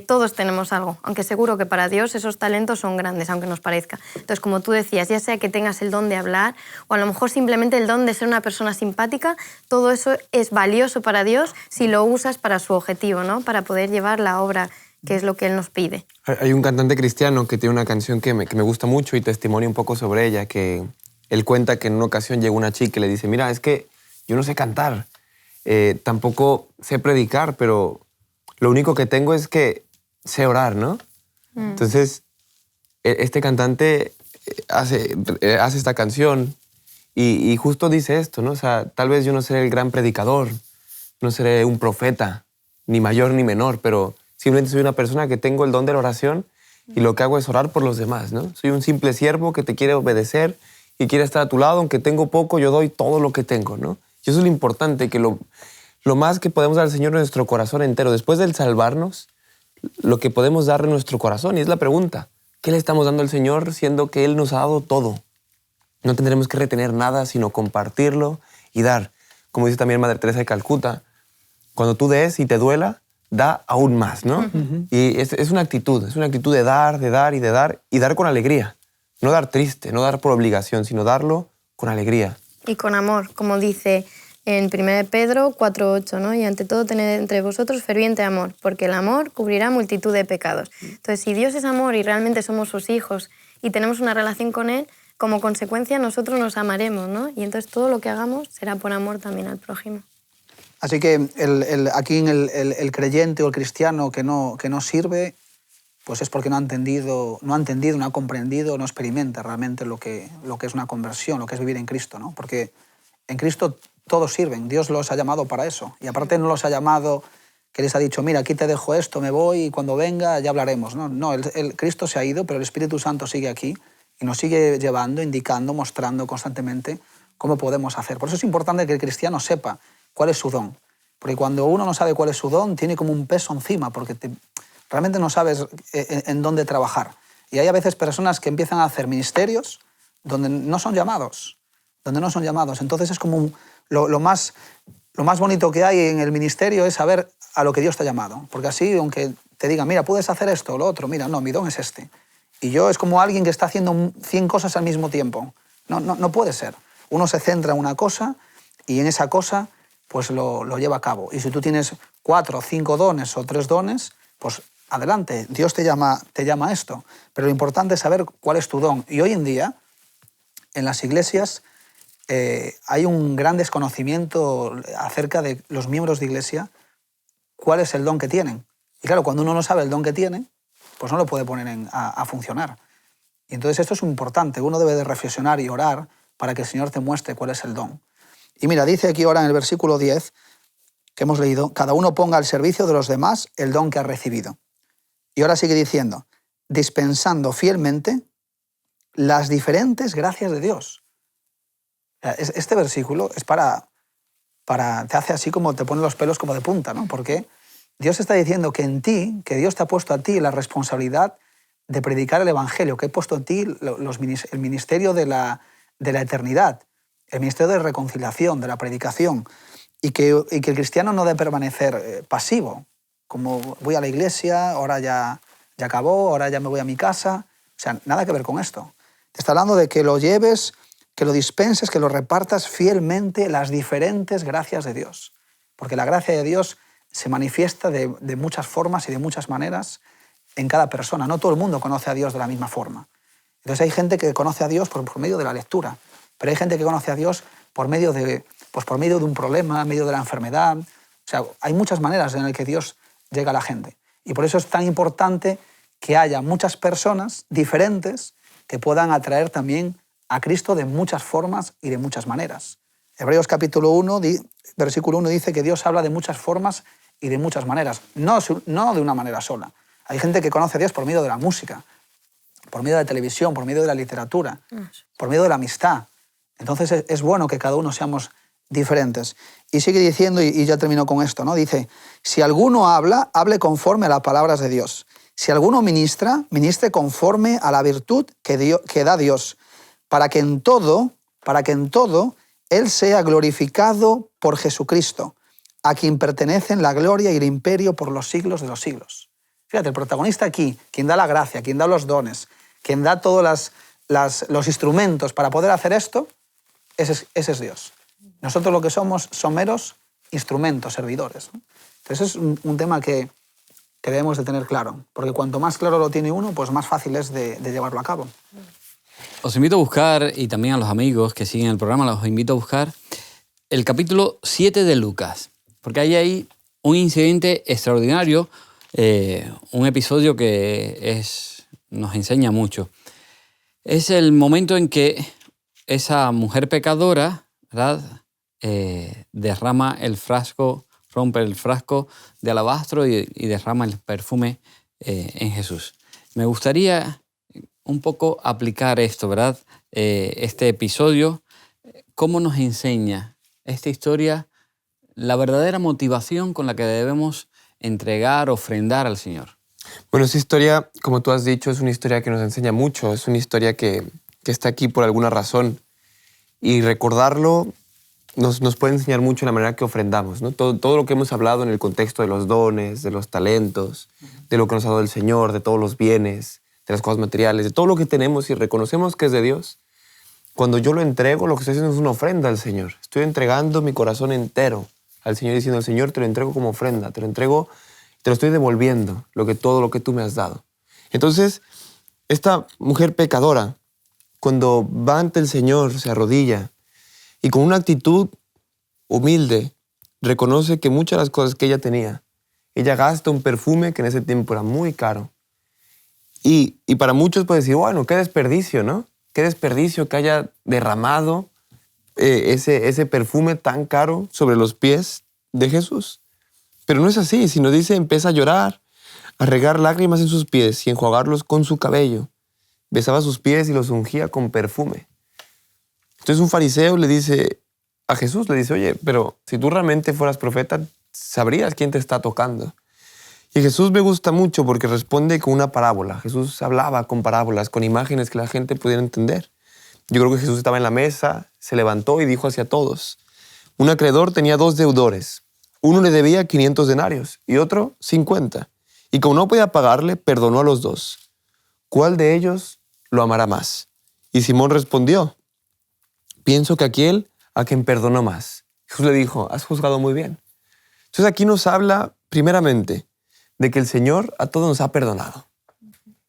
todos tenemos algo, aunque seguro que para Dios esos talentos son grandes, aunque nos parezca. Entonces, como tú decías, ya sea que tengas el don de hablar o a lo mejor simplemente el don de ser una persona simpática, todo eso es valioso para Dios si lo usas para su objetivo, ¿no? Para poder llevar la obra, que es lo que Él nos pide.
Hay un cantante cristiano que tiene una canción que me gusta mucho y testimonia un poco sobre ella, que él cuenta que en una ocasión llegó una chica y le dice, mira, es que yo no sé cantar, tampoco sé predicar, pero lo único que tengo es que sé orar, ¿no? Entonces, este cantante hace esta canción y justo dice esto, ¿no? O sea, tal vez yo no seré el gran predicador, no seré un profeta, ni mayor ni menor, pero simplemente soy una persona que tengo el don de la oración y lo que hago es orar por los demás, ¿no? Soy un simple siervo que te quiere obedecer y quiere estar a tu lado, aunque tengo poco, yo doy todo lo que tengo, ¿no? Y eso es lo importante, que lo más que podemos dar al Señor es nuestro corazón entero. Después del salvarnos, lo que podemos darle a nuestro corazón. Y es la pregunta, ¿qué le estamos dando al Señor siendo que Él nos ha dado todo? No tendremos que retener nada, sino compartirlo y dar. Como dice también Madre Teresa de Calcuta, cuando tú des y te duela, da aún más, ¿no? Y es una actitud de dar, de dar y de dar, y dar con alegría. No dar triste, no dar por obligación, sino darlo con alegría.
Y con amor, como dice en 1 Pedro 4:8, ¿no? Y ante todo tened entre vosotros ferviente amor, porque el amor cubrirá multitud de pecados. Entonces, si Dios es amor y realmente somos sus hijos y tenemos una relación con Él, como consecuencia nosotros nos amaremos, ¿no? Y entonces todo lo que hagamos será por amor también al prójimo.
Así que aquí el creyente o el cristiano que no sirve, pues es porque no ha entendido, no ha comprendido, no experimenta realmente lo que es una conversión, lo que es vivir en Cristo, ¿no? Porque en Cristo todos sirven, Dios los ha llamado para eso. Y aparte no los ha llamado, que les ha dicho, mira, aquí te dejo esto, me voy y cuando venga ya hablaremos. No, Cristo se ha ido, pero el Espíritu Santo sigue aquí y nos sigue llevando, indicando, mostrando constantemente cómo podemos hacer. Por eso es importante que el cristiano sepa cuál es su don. Porque cuando uno no sabe cuál es su don, tiene como un peso encima, porque realmente no sabes en dónde trabajar. Y hay a veces personas que empiezan a hacer ministerios donde no son llamados. Entonces es como lo más bonito que hay en el ministerio es saber a lo que Dios te ha llamado. Porque así, aunque te digan, mira, puedes hacer esto o lo otro, mira, no, mi don es este. Y yo es como alguien que está haciendo 100 cosas al mismo tiempo. No puede ser. Uno se centra en una cosa y en esa cosa pues lo lleva a cabo. Y si tú tienes 4 o 5 dones o 3 dones, pues adelante, Dios te llama a esto. Pero lo importante es saber cuál es tu don. Y hoy en día, en las iglesias, hay un gran desconocimiento acerca de los miembros de iglesia, cuál es el don que tienen. Y claro, cuando uno no sabe el don que tiene, pues no lo puede poner a funcionar. Y entonces esto es importante. Uno debe de reflexionar y orar para que el Señor te muestre cuál es el don. Y mira, dice aquí ahora en el versículo 10, que hemos leído, cada uno ponga al servicio de los demás el don que ha recibido. Y ahora sigue diciendo, dispensando fielmente las diferentes gracias de Dios. Este versículo es te hace así como te pone los pelos como de punta, ¿no? Porque Dios está diciendo que en ti, que Dios te ha puesto a ti la responsabilidad de predicar el Evangelio, que he puesto en ti el ministerio de la eternidad, el ministerio de reconciliación, de la predicación, y que el cristiano no debe permanecer pasivo, como voy a la iglesia, ahora ya acabó, ahora ya me voy a mi casa. O sea, nada que ver con esto. Te está hablando de que lo lleves, que lo dispenses, que lo repartas fielmente las diferentes gracias de Dios. Porque la gracia de Dios se manifiesta de muchas formas y de muchas maneras en cada persona. No todo el mundo conoce a Dios de la misma forma. Entonces hay gente que conoce a Dios por medio de la lectura, pero hay gente que conoce a Dios por medio de un problema, en medio de la enfermedad. O sea, hay muchas maneras en las que Dios llega a la gente. Y por eso es tan importante que haya muchas personas diferentes que puedan atraer también a Cristo de muchas formas y de muchas maneras. Hebreos capítulo 1, versículo 1 dice que Dios habla de muchas formas y de muchas maneras, no de una manera sola. Hay gente que conoce a Dios por medio de la música, por medio de la televisión, por medio de la literatura, por medio de la amistad. Entonces es bueno que cada uno seamos diferentes. Y sigue diciendo, y ya termino con esto, ¿no? Dice, si alguno habla, hable conforme a las palabras de Dios. Si alguno ministra, ministre conforme a la virtud que da Dios, para que en todo Él sea glorificado por Jesucristo, a quien pertenecen la gloria y el imperio por los siglos de los siglos. Fíjate, el protagonista aquí, quien da la gracia, quien da los dones, quien da todos los instrumentos para poder hacer esto, ese es Dios. Nosotros lo que somos son meros instrumentos, servidores, ¿no? Entonces es un tema que debemos de tener claro, porque cuanto más claro lo tiene uno, pues más fácil es de llevarlo a cabo.
Os invito a buscar, y también a los amigos que siguen el programa, los invito a buscar el capítulo 7 de Lucas, porque ahí hay un incidente extraordinario, un episodio que nos enseña mucho. Es el momento en que esa mujer pecadora, ¿verdad?, derrama el frasco, rompe el frasco de alabastro y derrama el perfume en Jesús. Me gustaría un poco aplicar esto, ¿verdad? Este episodio, cómo nos enseña esta historia la verdadera motivación con la que debemos entregar, ofrendar al Señor.
Bueno, esta historia, como tú has dicho, es una historia que nos enseña mucho, es una historia que está aquí por alguna razón. Y recordarlo nos puede enseñar mucho la manera que ofrendamos, ¿no? Todo lo que hemos hablado en el contexto de los dones, de los talentos, de lo que nos ha dado el Señor, de todos los bienes, de las cosas materiales, de todo lo que tenemos y reconocemos que es de Dios. Cuando yo lo entrego, lo que estoy haciendo es una ofrenda al Señor. Estoy entregando mi corazón entero al Señor, diciendo, al Señor, te lo entrego como ofrenda, te lo entrego, te lo estoy devolviendo, todo lo que tú me has dado. Entonces, esta mujer pecadora, cuando va ante el Señor, se arrodilla y con una actitud humilde reconoce que muchas de las cosas que ella tenía, ella gasta un perfume que en ese tiempo era muy caro. Y para muchos puede decir, bueno, qué desperdicio, ¿no? Qué desperdicio que haya derramado ese perfume tan caro sobre los pies de Jesús. Pero no es así, sino dice, empieza a llorar, a regar lágrimas en sus pies y enjuagarlos con su cabello. Besaba sus pies y los ungía con perfume. Entonces un fariseo le dice a Jesús, le dice, oye, pero si tú realmente fueras profeta, sabrías quién te está tocando. Y Jesús me gusta mucho porque responde con una parábola. Jesús hablaba con parábolas, con imágenes que la gente pudiera entender. Yo creo que Jesús estaba en la mesa, se levantó y dijo hacia todos. Un acreedor tenía 2 deudores. Uno le debía 500 denarios y otro 50. Y como no podía pagarle, perdonó a los 2. ¿Cuál de ellos lo amará más? Y Simón respondió, pienso que aquel a quien perdonó más. Jesús le dijo, has juzgado muy bien. Entonces aquí nos habla, primeramente, de que el Señor a todos nos ha perdonado.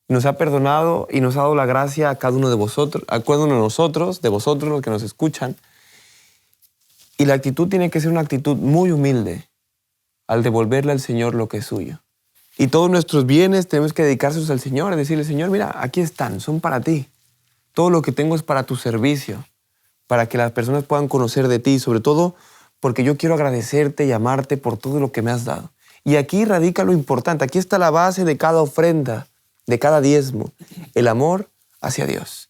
Nos ha perdonado y nos ha dado la gracia a cada uno de vosotros, a cada uno de nosotros, de vosotros los que nos escuchan. Y la actitud tiene que ser una actitud muy humilde al devolverle al Señor lo que es suyo. Y todos nuestros bienes tenemos que dedicárselos al Señor, a decirle, Señor, mira, aquí están, son para ti. Todo lo que tengo es para tu servicio, para que las personas puedan conocer de ti, sobre todo porque yo quiero agradecerte y amarte por todo lo que me has dado. Y aquí radica lo importante, aquí está la base de cada ofrenda, de cada diezmo, el amor hacia Dios.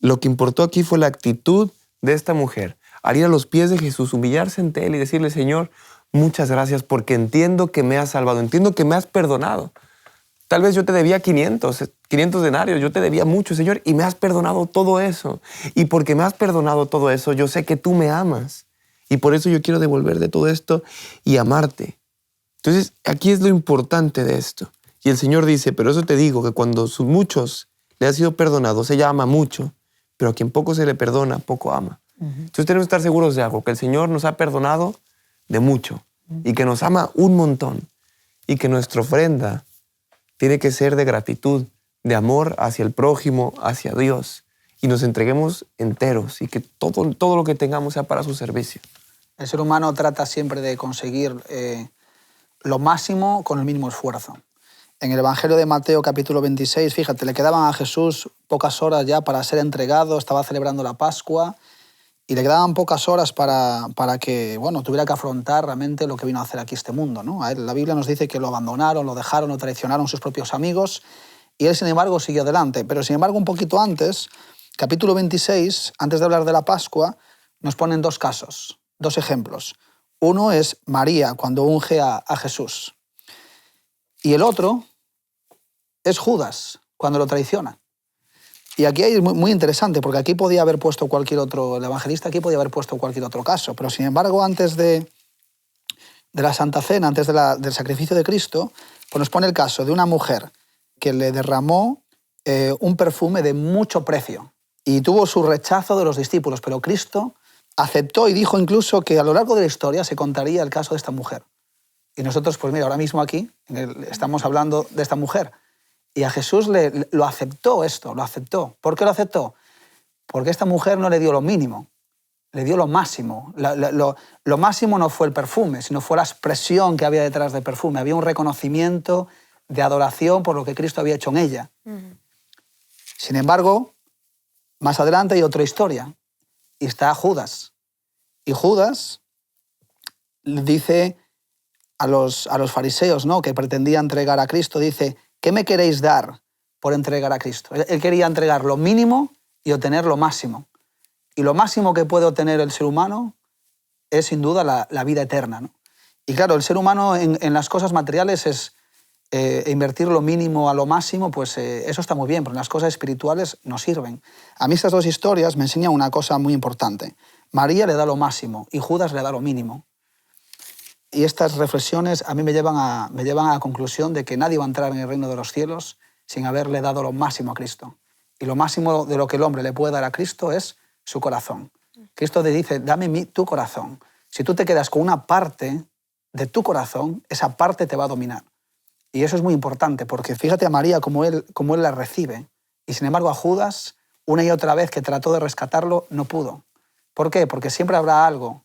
Lo que importó aquí fue la actitud de esta mujer, al ir a los pies de Jesús, humillarse ante Él y decirle, Señor, muchas gracias porque entiendo que me has salvado, entiendo que me has perdonado. Tal vez yo te debía 500 denarios, yo te debía mucho, Señor, y me has perdonado todo eso. Y porque me has perdonado todo eso, yo sé que tú me amas. Y por eso yo quiero devolver de todo esto y amarte. Entonces, aquí es lo importante de esto. Y el Señor dice, pero eso te digo, que cuando muchos le ha sido perdonado, ella ama mucho, pero a quien poco se le perdona, poco ama. Entonces tenemos que estar seguros de algo, que el Señor nos ha perdonado de mucho y que nos ama un montón y que nuestra ofrenda tiene que ser de gratitud, de amor hacia el prójimo, hacia Dios, y nos entreguemos enteros y que todo lo que tengamos sea para su servicio.
El ser humano trata siempre de conseguir lo máximo con el mínimo esfuerzo. En el Evangelio de Mateo, capítulo 26, fíjate, le quedaban a Jesús pocas horas ya para ser entregado, estaba celebrando la Pascua, y le quedaban pocas horas para que, bueno, tuviera que afrontar realmente lo que vino a hacer aquí este mundo, ¿no? A él, la Biblia nos dice que lo abandonaron, lo dejaron, lo traicionaron sus propios amigos, y él, sin embargo, siguió adelante. Pero, sin embargo, un poquito antes, capítulo 26, antes de hablar de la Pascua, nos ponen 2 casos, 2 ejemplos. Uno es María, cuando unge a Jesús. Y el otro es Judas, cuando lo traiciona. Y aquí es muy interesante, porque aquí podía haber puesto cualquier otro, el evangelista aquí podía haber puesto cualquier otro caso, pero sin embargo, antes de la Santa Cena, antes del sacrificio de Cristo, Pues nos pone el caso de una mujer que le derramó un perfume de mucho precio y tuvo su rechazo de los discípulos, pero Cristo aceptó y dijo incluso que a lo largo de la historia se contaría el caso de esta mujer. Y nosotros, pues mira, ahora mismo aquí estamos hablando de esta mujer. Y a Jesús lo aceptó esto, lo aceptó. ¿Por qué lo aceptó? Porque esta mujer no le dio lo mínimo, le dio lo máximo. Lo máximo no fue el perfume, sino fue la expresión que había detrás del perfume. Había un reconocimiento de adoración por lo que Cristo había hecho en ella. Sin embargo, más adelante hay otra historia. Y está Judas. Y Judas dice a los fariseos, ¿no?, que pretendía entregar a Cristo, dice, ¿qué me queréis dar por entregar a Cristo? Él quería entregar lo mínimo y obtener lo máximo. Y lo máximo que puede obtener el ser humano es sin duda la vida eterna, ¿no? Y claro, el ser humano en las cosas materiales es invertir lo mínimo a lo máximo, pues eso está muy bien, pero en las cosas espirituales no sirven. A mí estas dos historias me enseñan una cosa muy importante. María le da lo máximo y Judas le da lo mínimo. Y estas reflexiones a mí me llevan a la conclusión de que nadie va a entrar en el reino de los cielos sin haberle dado lo máximo a Cristo. Y lo máximo de lo que el hombre le puede dar a Cristo es su corazón. Cristo te dice, dame tu corazón. Si tú te quedas con una parte de tu corazón, esa parte te va a dominar. Y eso es muy importante, porque fíjate a María como él la recibe. Y sin embargo a Judas, una y otra vez que trató de rescatarlo, no pudo. ¿Por qué? Porque siempre habrá algo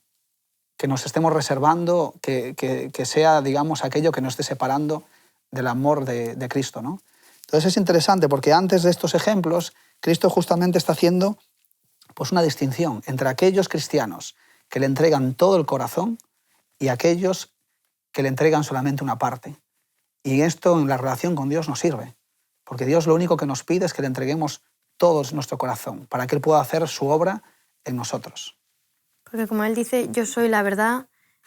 que nos estemos reservando, que sea, digamos, aquello que nos esté separando del amor de Cristo, ¿no? Entonces es interesante porque antes de estos ejemplos, Cristo justamente está haciendo pues, una distinción entre aquellos cristianos que le entregan todo el corazón y aquellos que le entregan solamente una parte. Y esto en la relación con Dios nos sirve, porque Dios lo único que nos pide es que le entreguemos todo nuestro corazón para que Él pueda hacer su obra en nosotros.
Porque como Él dice, yo soy la verdad,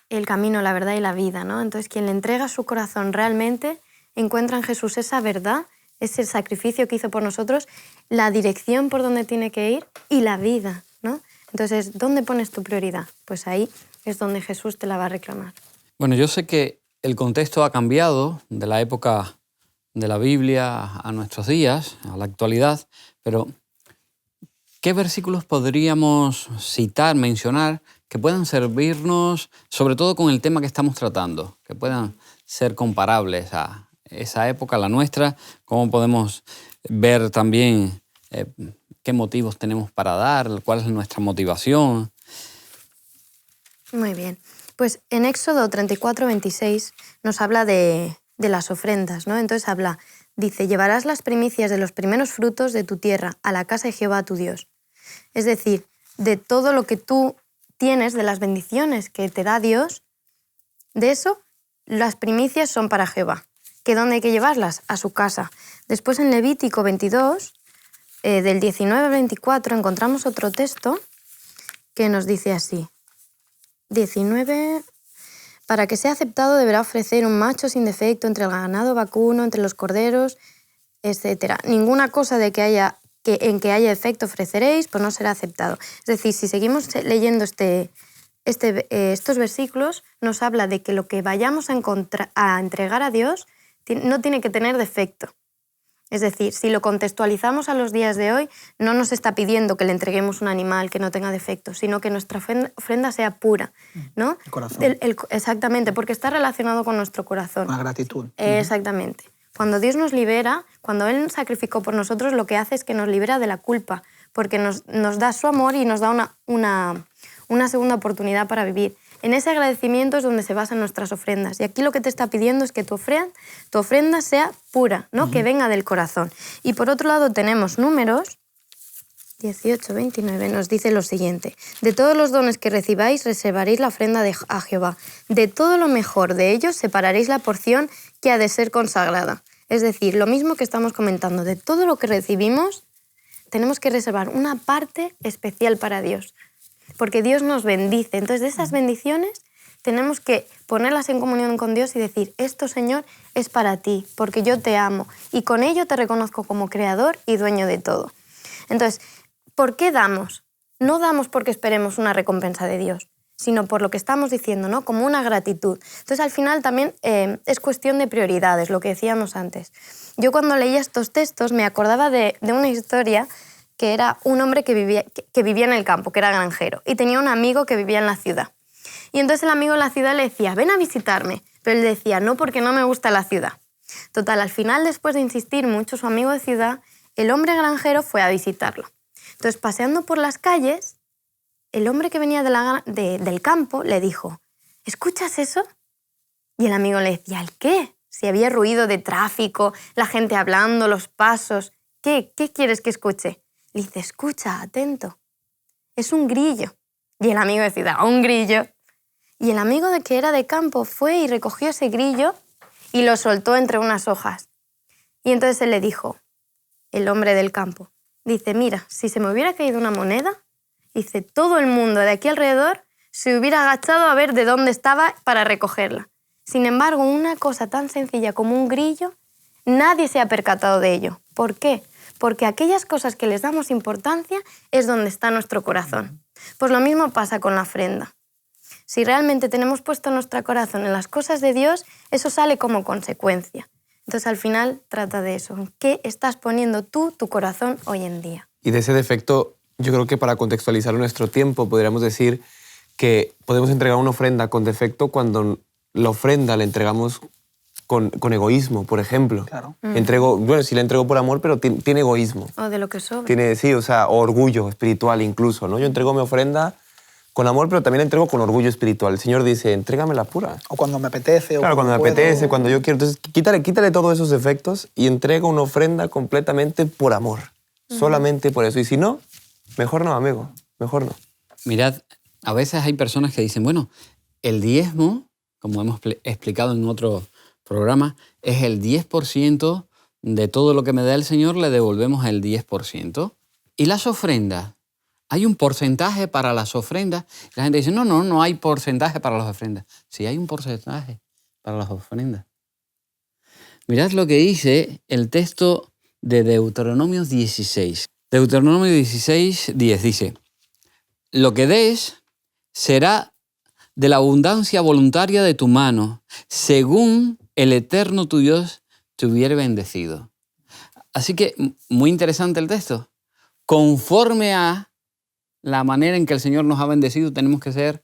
el camino, la verdad y la vida, ¿no? Entonces quien le entrega su corazón realmente encuentra en Jesús esa verdad, ese sacrificio que hizo por nosotros, la dirección por donde tiene que ir y la vida, ¿no? Entonces, ¿dónde pones tu prioridad? Pues ahí es donde Jesús te la va a reclamar.
Bueno, yo sé que el contexto ha cambiado de la época de la Biblia a nuestros días, a la actualidad, pero ¿qué versículos podríamos citar, mencionar, que puedan servirnos, sobre todo con el tema que estamos tratando, que puedan ser comparables a esa época, a la nuestra? ¿Cómo podemos ver también qué motivos tenemos para dar, cuál es nuestra motivación?
Muy bien. Pues en Éxodo 34, 26 nos habla de las ofrendas, ¿no? Entonces dice, llevarás las primicias de los primeros frutos de tu tierra a la casa de Jehová tu Dios. Es decir, de todo lo que tú tienes, de las bendiciones que te da Dios, de eso, las primicias son para Jehová. ¿Que dónde hay que llevarlas? A su casa. Después en Levítico 22, del 19 al 24, encontramos otro texto que nos dice así. 19. Para que sea aceptado deberá ofrecer un macho sin defecto entre el ganado vacuno, entre los corderos, etc. Ninguna cosa en que haya defecto ofreceréis, pues no será aceptado. Es decir, si seguimos leyendo estos versículos, nos habla de que lo que vayamos a entregar a Dios no tiene que tener defecto. Es decir, si lo contextualizamos a los días de hoy, no nos está pidiendo que le entreguemos un animal que no tenga defectos, sino que nuestra ofrenda sea pura, ¿no?
El corazón.
Exactamente, porque está relacionado con nuestro corazón.
La gratitud.
Exactamente. Cuando Dios nos libera, cuando Él sacrificó por nosotros, lo que hace es que nos libera de la culpa, porque nos da su amor y nos da una segunda oportunidad para vivir. En ese agradecimiento es donde se basan nuestras ofrendas. Y aquí lo que te está pidiendo es que tu ofrenda sea pura, ¿no? Que venga del corazón. Y por otro lado tenemos Números 18, 29, nos dice lo siguiente. De todos los dones que recibáis, reservaréis la ofrenda a Jehová. De todo lo mejor de ellos separaréis la porción que ha de ser consagrada. Es decir, lo mismo que estamos comentando. De todo lo que recibimos, tenemos que reservar una parte especial para Dios. Porque Dios nos bendice. Entonces, de esas bendiciones tenemos que ponerlas en comunión con Dios y decir, esto, Señor, es para ti, porque yo te amo. Y con ello te reconozco como creador y dueño de todo. Entonces, ¿por qué damos? No damos porque esperemos una recompensa de Dios, sino por lo que estamos diciendo, ¿no? Como una gratitud. Entonces, al final también es cuestión de prioridades, lo que decíamos antes. Yo cuando leía estos textos me acordaba de una historia que era un hombre que vivía en el campo, que era granjero, y tenía un amigo que vivía en la ciudad. Y entonces el amigo en la ciudad le decía, ven a visitarme, pero él decía, no, porque no me gusta la ciudad. Total, al final, después de insistir mucho su amigo de ciudad, el hombre granjero fue a visitarlo. Entonces, paseando por las calles, el hombre que venía del campo le dijo, ¿escuchas eso? Y el amigo le decía, ¿el qué? Si había ruido de tráfico, la gente hablando, los pasos. ¿Qué quieres que escuche? Le dice, escucha, atento. Es un grillo. Y el amigo decía, ¿un grillo? Y el amigo que era de campo fue y recogió ese grillo y lo soltó entre unas hojas. Y entonces él le dijo, el hombre del campo, dice, mira, si se me hubiera caído una moneda, dice, todo el mundo de aquí alrededor se hubiera agachado a ver de dónde estaba para recogerla. Sin embargo, una cosa tan sencilla como un grillo, nadie se ha percatado de ello. ¿Por qué? Porque aquellas cosas que les damos importancia es donde está nuestro corazón. Pues lo mismo pasa con la ofrenda. Si realmente tenemos puesto nuestro corazón en las cosas de Dios, eso sale como consecuencia. Entonces, al final, trata de eso. ¿En qué estás poniendo tú tu corazón hoy en día?
Y de ese defecto, yo creo que para contextualizar nuestro tiempo, podríamos decir que podemos entregar una ofrenda con defecto cuando la ofrenda la entregamos con egoísmo, por ejemplo.
Claro.
Sí la entrego por amor, pero tiene egoísmo.
O de lo que sobra.
O orgullo espiritual incluso, ¿no? Yo entrego mi ofrenda con amor, pero también la entrego con orgullo espiritual. El Señor dice, entrégame pura.
O cuando me apetece.
Claro, cuando me apetece, cuando yo quiero. Entonces, quítale todos esos defectos y entrega una ofrenda completamente por amor. Solamente por eso. Y si no, mejor no, amigo. Mejor no.
Mirad, a veces hay personas que dicen, bueno, el diezmo, como hemos explicado en otro programa, es el 10% de todo lo que me da el Señor, le devolvemos el 10%. ¿Y las ofrendas? ¿Hay un porcentaje para las ofrendas? La gente dice, no hay porcentaje para las ofrendas. Sí hay un porcentaje para las ofrendas. Mirad lo que dice el texto de Deuteronomio 16. Deuteronomio 16, 10 dice, lo que des será de la abundancia voluntaria de tu mano, según el Eterno tu Dios te hubiere bendecido. Así que, muy interesante el texto. Conforme a la manera en que el Señor nos ha bendecido, tenemos que ser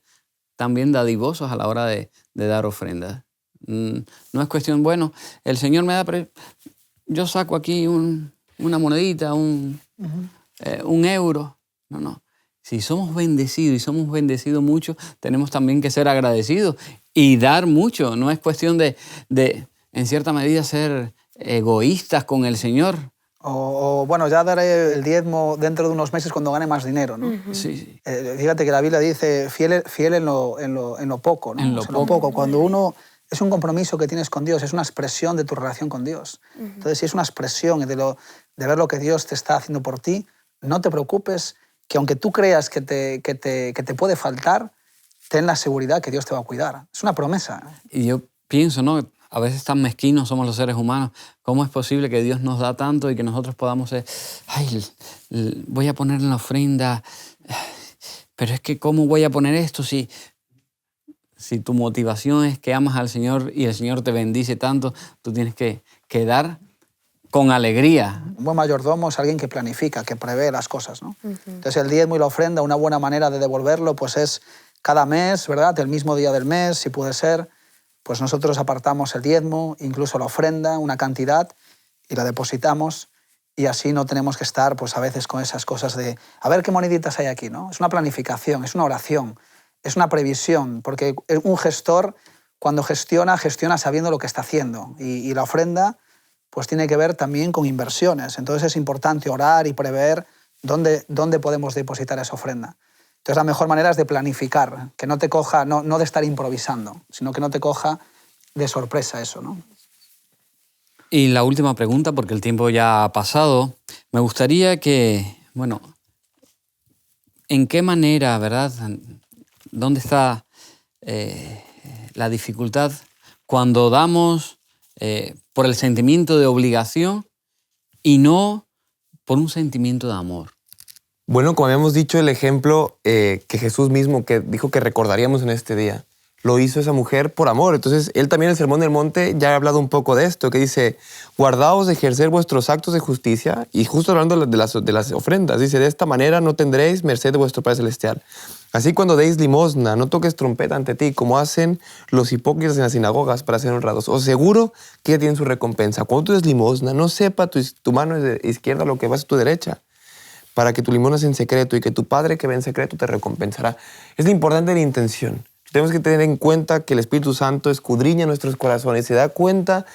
también dadivosos a la hora de dar ofrendas. No es cuestión, bueno, el Señor me da, pero yo saco aquí una monedita, un euro. No. Si somos bendecidos y somos bendecidos mucho, tenemos también que ser agradecidos y dar mucho. No es cuestión de en cierta medida, ser egoístas con el Señor.
O bueno, ya daré el diezmo dentro de unos meses cuando gane más dinero, ¿no?
Sí.
Fíjate que la Biblia dice fiel en lo poco, ¿no?
En lo poco.
Cuando uno es un compromiso que tienes con Dios, es una expresión de tu relación con Dios. Entonces, si es una expresión de ver lo que Dios te está haciendo por ti, no te preocupes, que aunque tú creas que te puede faltar, ten la seguridad que Dios te va a cuidar. Es una promesa.
Y yo pienso, ¿no? A veces tan mezquinos somos los seres humanos. ¿Cómo es posible que Dios nos da tanto y que nosotros podamos ser, voy a poner en la ofrenda, pero es que ¿cómo voy a poner esto si tu motivación es que amas al Señor y el Señor te bendice tanto? Tú tienes que dar con alegría.
Un buen mayordomo es alguien que planifica, que prevé las cosas, ¿no? Entonces el diezmo y la ofrenda, una buena manera de devolverlo pues es cada mes, ¿verdad? El mismo día del mes, si puede ser. Pues nosotros apartamos el diezmo, incluso la ofrenda, una cantidad, y la depositamos, y así no tenemos que estar pues a veces con esas cosas de a ver qué moneditas hay aquí, ¿no? Es una planificación, es una oración, es una previsión, porque un gestor cuando gestiona sabiendo lo que está haciendo, y la ofrenda pues tiene que ver también con inversiones. Entonces es importante orar y prever dónde podemos depositar esa ofrenda. Entonces la mejor manera es de planificar, que no te coja, no de estar improvisando, sino que no te coja de sorpresa eso, ¿no?
Y la última pregunta, porque el tiempo ya ha pasado, me gustaría que, bueno, ¿en qué manera, verdad? ¿Dónde está la dificultad cuando damos por el sentimiento de obligación y no por un sentimiento de amor?
Bueno, como habíamos dicho, el ejemplo que Jesús mismo que dijo que recordaríamos en este día, lo hizo esa mujer por amor. Entonces, él también en el Sermón del Monte ya ha hablado un poco de esto, que dice, guardaos de ejercer vuestros actos de justicia, y justo hablando de las ofrendas, dice, de esta manera no tendréis merced de vuestro Padre Celestial. Así cuando deis limosna, no toques trompeta ante ti, como hacen los hipócritas en las sinagogas para ser honrados. Os seguro que ya tienen su recompensa. Cuando tú des limosna, no sepa tu mano izquierda lo que va a tu derecha, para que tu limosna sea en secreto y que tu Padre que ve en secreto te recompensará. Es lo importante de la intención. Tenemos que tener en cuenta que el Espíritu Santo escudriña nuestros corazones y se da cuenta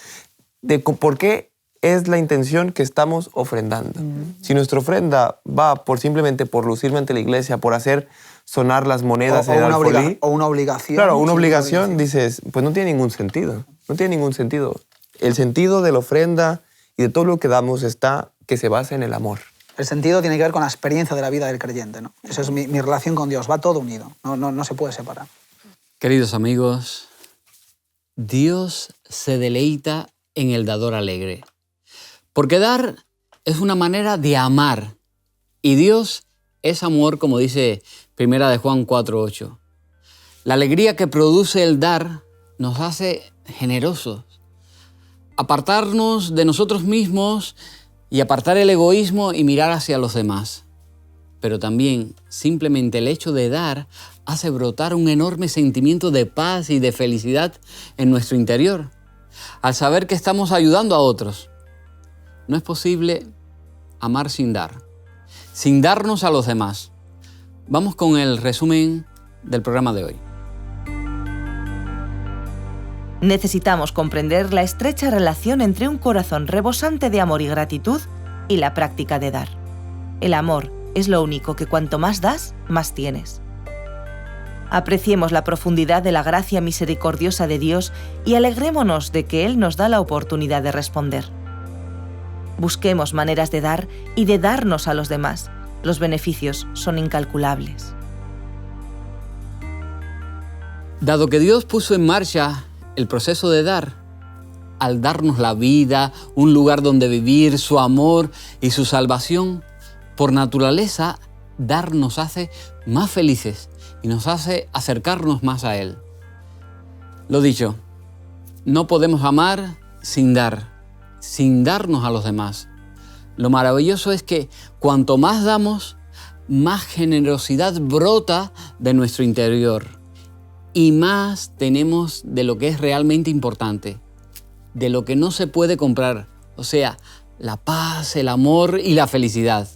de por qué es la intención que estamos ofrendando. Si nuestra ofrenda va simplemente por lucirme ante la iglesia, por hacer sonar las monedas en el alfolí,
o una obligación.
Claro, una obligación, dices, pues no tiene ningún sentido. No tiene ningún sentido. El sentido de la ofrenda y de todo lo que damos está que se basa en el amor.
El sentido tiene que ver con la experiencia de la vida del creyente, ¿no? Esa es mi relación con Dios, va todo unido, no se puede separar.
Queridos amigos, Dios se deleita en el dador alegre, porque dar es una manera de amar, y Dios es amor, como dice 1 de Juan 4:8. La alegría que produce el dar nos hace generosos. Apartarnos de nosotros mismos y apartar el egoísmo y mirar hacia los demás. Pero también simplemente el hecho de dar hace brotar un enorme sentimiento de paz y de felicidad en nuestro interior, al saber que estamos ayudando a otros. No es posible amar sin darnos a los demás. Vamos con el resumen del programa de hoy.
Necesitamos comprender la estrecha relación entre un corazón rebosante de amor y gratitud y la práctica de dar. El amor es lo único que cuanto más das, más tienes. Apreciemos la profundidad de la gracia misericordiosa de Dios y alegrémonos de que Él nos da la oportunidad de responder. Busquemos maneras de dar y de darnos a los demás. Los beneficios son incalculables.
Dado que Dios puso en marcha el proceso de dar, al darnos la vida, un lugar donde vivir, su amor y su salvación, por naturaleza, dar nos hace más felices y nos hace acercarnos más a Él. Lo dicho, no podemos amar sin darnos a los demás. Lo maravilloso es que cuanto más damos, más generosidad brota de nuestro interior y más tenemos de lo que es realmente importante, de lo que no se puede comprar, o sea, la paz, el amor y la felicidad.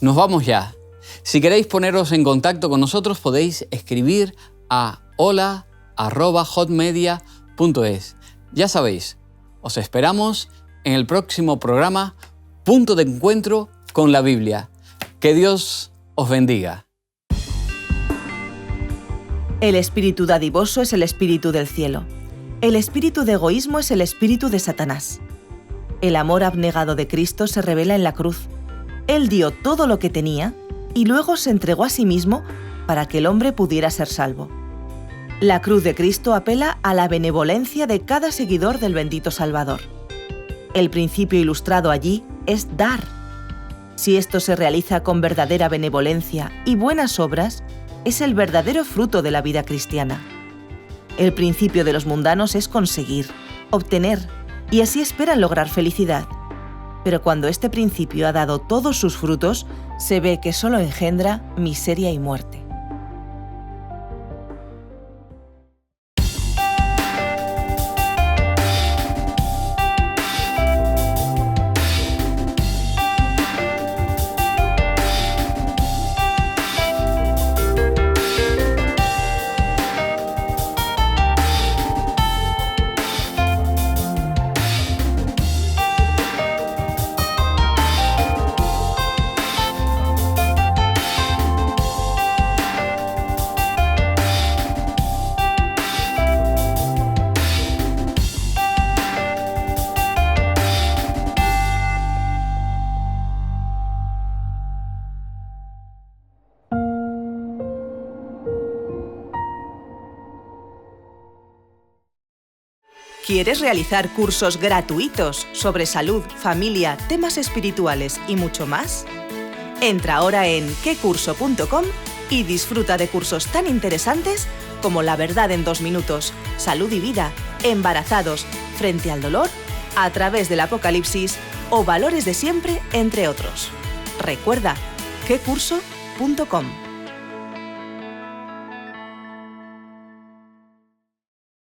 Nos vamos ya. Si queréis poneros en contacto con nosotros, podéis escribir a hola@hotmedia.es. Ya sabéis, os esperamos en el próximo programa Punto de Encuentro con la Biblia. Que Dios os bendiga.
El espíritu dadivoso es el espíritu del cielo. El espíritu de egoísmo es el espíritu de Satanás. El amor abnegado de Cristo se revela en la cruz. Él dio todo lo que tenía y luego se entregó a sí mismo para que el hombre pudiera ser salvo. La cruz de Cristo apela a la benevolencia de cada seguidor del bendito Salvador. El principio ilustrado allí es dar. Si esto se realiza con verdadera benevolencia y buenas obras, es el verdadero fruto de la vida cristiana. El principio de los mundanos es conseguir, obtener, y así esperan lograr felicidad. Pero cuando este principio ha dado todos sus frutos, se ve que solo engendra miseria y muerte. ¿Quieres realizar cursos gratuitos sobre salud, familia, temas espirituales y mucho más? Entra ahora en quecurso.com y disfruta de cursos tan interesantes como La verdad en 2 minutos, Salud y vida, Embarazados, Frente al dolor, A través del Apocalipsis o Valores de siempre, entre otros. Recuerda, quecurso.com.